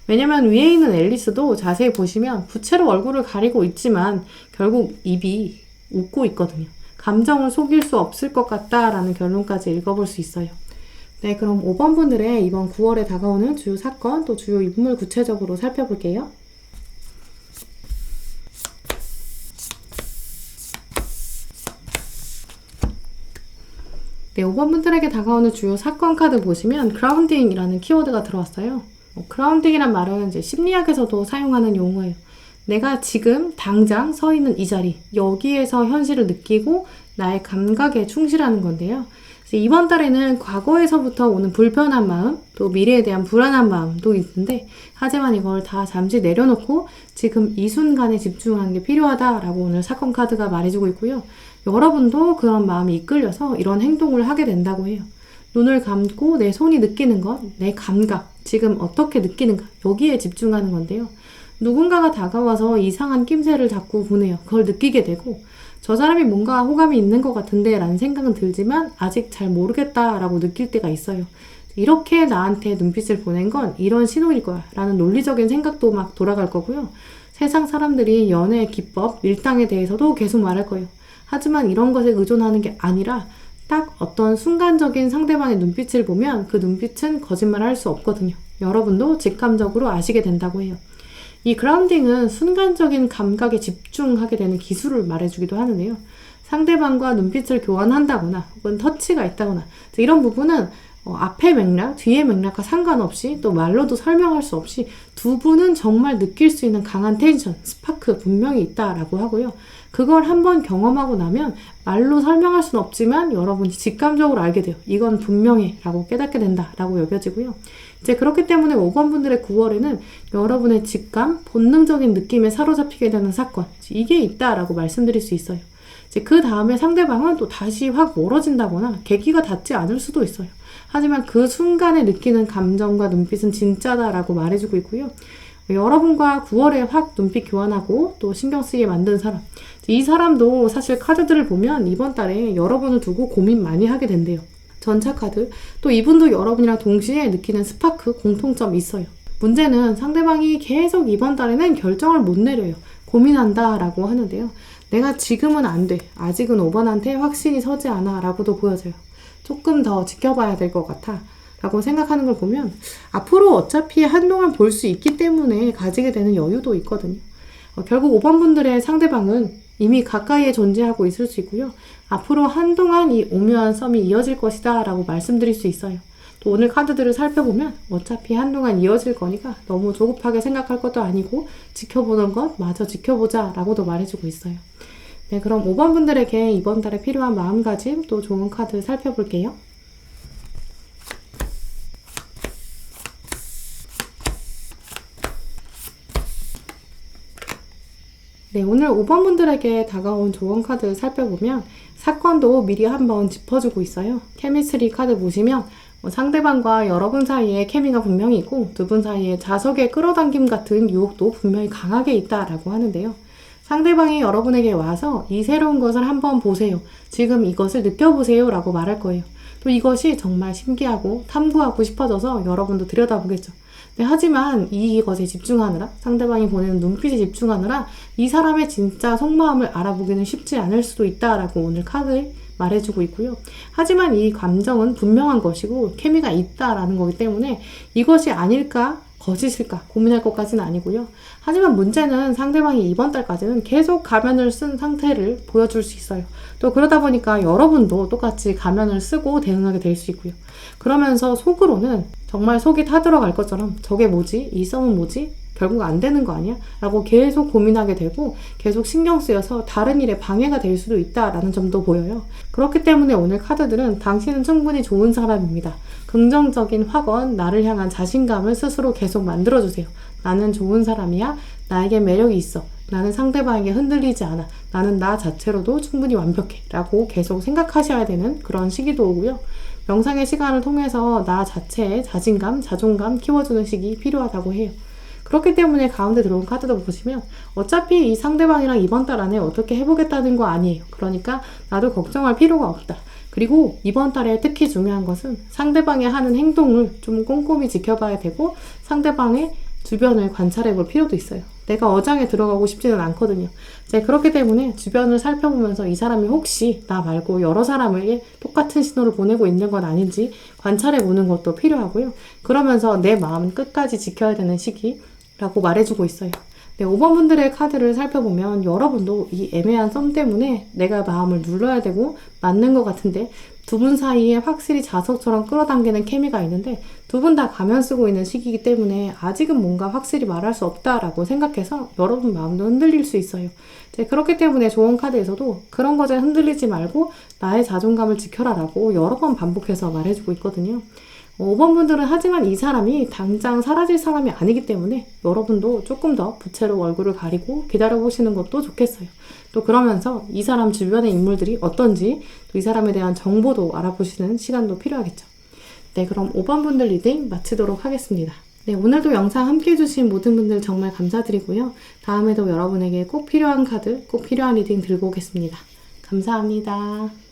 왜냐면 위에 있는 앨리스도 자세히 보시면 부채로 얼굴을 가리고 있지만 결국 입이 웃고 있거든요. 감정을 속일 수 없을 것 같다라는 결론까지 읽어볼 수 있어요. 네, 그럼 5번 분들의 이번 9월에 다가오는 주요 사건 또 주요 인물 구체적으로 살펴볼게요. 네, 5번 분들에게 다가오는 주요 사건 카드 보시면 그라운딩이라는 키워드가 들어왔어요. 그라운딩이란 말은 이제 심리학에서도 사용하는 용어예요. 내가 지금 당장 서 있는 이 자리, 여기에서 현실을 느끼고 나의 감각에 충실하는 건데요. 이번 달에는 과거에서부터 오는 불편한 마음, 또 미래에 대한 불안한 마음도 있는데 하지만 이걸 다 잠시 내려놓고 지금 이 순간에 집중하는 게 필요하다라고 오늘 사건 카드가 말해주고 있고요. 여러분도 그런 마음이 이끌려서 이런 행동을 하게 된다고 해요. 눈을 감고 내 손이 느끼는 것, 내 감각, 지금 어떻게 느끼는가 여기에 집중하는 건데요. 누군가가 다가와서 이상한 낌새를 자꾸 보내요. 그걸 느끼게 되고 저 사람이 뭔가 호감이 있는 것 같은데 라는 생각은 들지만 아직 잘 모르겠다 라고 느낄 때가 있어요. 이렇게 나한테 눈빛을 보낸 건 이런 신호일 거야 라는 논리적인 생각도 막 돌아갈 거고요. 세상 사람들이 연애 기법, 밀당에 대해서도 계속 말할 거예요. 하지만 이런 것에 의존하는 게 아니라 딱 어떤 순간적인 상대방의 눈빛을 보면 그 눈빛은 거짓말을 할 수 없거든요. 여러분도 직감적으로 아시게 된다고 해요. 이 그라운딩은 순간적인 감각에 집중하게 되는 기술을 말해주기도 하는데요. 상대방과 눈빛을 교환한다거나 혹은 터치가 있다거나 이런 부분은 앞의 맥락, 뒤의 맥락과 상관없이 또 말로도 설명할 수 없이 두 분은 정말 느낄 수 있는 강한 텐션, 스파크 분명히 있다라고 하고요. 그걸 한번 경험하고 나면 말로 설명할 수는 없지만 여러분이 직감적으로 알게 돼요. 이건 분명해 라고 깨닫게 된다라고 여겨지고요. 이제 그렇기 때문에 5번 분들의 9월에는 여러분의 직감, 본능적인 느낌에 사로잡히게 되는 사건, 이게 있다라고 말씀드릴 수 있어요. 이제 그 다음에 상대방은 또 다시 확 멀어진다거나 계기가 닿지 않을 수도 있어요. 하지만 그 순간에 느끼는 감정과 눈빛은 진짜다라고 말해주고 있고요. 여러분과 9월에 확 눈빛 교환하고 또 신경 쓰게 만든 사람, 이 사람도 사실 카드들을 보면 이번 달에 여러분을 두고 고민 많이 하게 된대요. 전차 카드, 또 이분도 여러분이랑 동시에 느끼는 스파크, 공통점이 있어요. 문제는 상대방이 계속 이번 달에는 결정을 못 내려요. 고민한다 라고 하는데요. 내가 지금은 안 돼, 아직은 5번한테 확신이 서지 않아 라고도 보여져요. 조금 더 지켜봐야 될 것 같아 라고 생각하는 걸 보면 앞으로 어차피 한동안 볼 수 있기 때문에 가지게 되는 여유도 있거든요. 결국 5번 분들의 상대방은 이미 가까이에 존재하고 있을 수 있고요. 앞으로 한동안 이 오묘한 썸이 이어질 것이다 라고 말씀드릴 수 있어요. 또 오늘 카드들을 살펴보면 어차피 한동안 이어질 거니까 너무 조급하게 생각할 것도 아니고 지켜보는 것 마저 지켜보자 라고도 말해주고 있어요. 네, 그럼 5번 분들에게 이번 달에 필요한 마음가짐 또 좋은 카드 살펴볼게요. 네, 오늘 5번 분들에게 다가온 조언 카드 살펴보면 사건도 미리 한번 짚어주고 있어요. 케미스트리 카드 보시면 상대방과 여러분 사이에 케미가 분명히 있고 두 분 사이에 자석의 끌어당김 같은 유혹도 분명히 강하게 있다라고 하는데요. 상대방이 여러분에게 와서 이 새로운 것을 한번 보세요. 지금 이것을 느껴보세요 라고 말할 거예요. 또 이것이 정말 신기하고 탐구하고 싶어져서 여러분도 들여다보겠죠. 네, 하지만 이것에 집중하느라, 상대방이 보내는 눈빛에 집중하느라 이 사람의 진짜 속마음을 알아보기는 쉽지 않을 수도 있다라고 오늘 카드에 말해주고 있고요. 하지만 이 감정은 분명한 것이고 케미가 있다라는 거기 때문에 이것이 아닐까 거짓일까 고민할 것까지는 아니고요. 하지만 문제는 상대방이 이번 달까지는 계속 가면을 쓴 상태를 보여줄 수 있어요. 또 그러다 보니까 여러분도 똑같이 가면을 쓰고 대응하게 될 수 있고요. 그러면서 속으로는 정말 속이 타들어갈 것처럼 저게 뭐지? 이 썸은 뭐지? 결국 안 되는 거 아니야? 라고 계속 고민하게 되고 계속 신경 쓰여서 다른 일에 방해가 될 수도 있다라는 점도 보여요. 그렇기 때문에 오늘 카드들은 당신은 충분히 좋은 사람입니다. 긍정적인 확언, 나를 향한 자신감을 스스로 계속 만들어주세요. 나는 좋은 사람이야. 나에게 매력이 있어. 나는 상대방에게 흔들리지 않아. 나는 나 자체로도 충분히 완벽해. 라고 계속 생각하셔야 되는 그런 시기도 오고요. 명상의 시간을 통해서 나 자체의 자신감, 자존감 키워주는 시기 필요하다고 해요. 그렇기 때문에 가운데 들어온 카드도 보시면 어차피 이 상대방이랑 이번 달 안에 어떻게 해보겠다는 거 아니에요. 그러니까 나도 걱정할 필요가 없다. 그리고 이번 달에 특히 중요한 것은 상대방이 하는 행동을 좀 꼼꼼히 지켜봐야 되고 상대방의 주변을 관찰해 볼 필요도 있어요. 내가 어장에 들어가고 싶지는 않거든요. 그렇기 때문에 주변을 살펴보면서 이 사람이 혹시 나 말고 여러 사람에게 똑같은 신호를 보내고 있는 건 아닌지 관찰해 보는 것도 필요하고요. 그러면서 내 마음은 끝까지 지켜야 되는 시기라고 말해주고 있어요. 네, 5번 분들의 카드를 살펴보면 여러분도 이 애매한 썸 때문에 내가 마음을 눌러야 되고 맞는 것 같은데 두 분 사이에 확실히 자석처럼 끌어당기는 케미가 있는데 두 분 다 가면 쓰고 있는 시기이기 때문에 아직은 뭔가 확실히 말할 수 없다라고 생각해서 여러분 마음도 흔들릴 수 있어요. 그렇기 때문에 좋은 카드에서도 그런 것에 흔들리지 말고 나의 자존감을 지켜라 라고 여러 번 반복해서 말해주고 있거든요. 5번 분들은 하지만 이 사람이 당장 사라질 사람이 아니기 때문에 여러분도 조금 더 부채로 얼굴을 가리고 기다려보시는 것도 좋겠어요. 또 그러면서 이 사람 주변의 인물들이 어떤지 또 이 사람에 대한 정보도 알아보시는 시간도 필요하겠죠. 네, 그럼 5번 분들 리딩 마치도록 하겠습니다. 네, 오늘도 영상 함께 해주신 모든 분들 정말 감사드리고요. 다음에도 여러분에게 꼭 필요한 카드, 꼭 필요한 리딩 들고 오겠습니다. 감사합니다.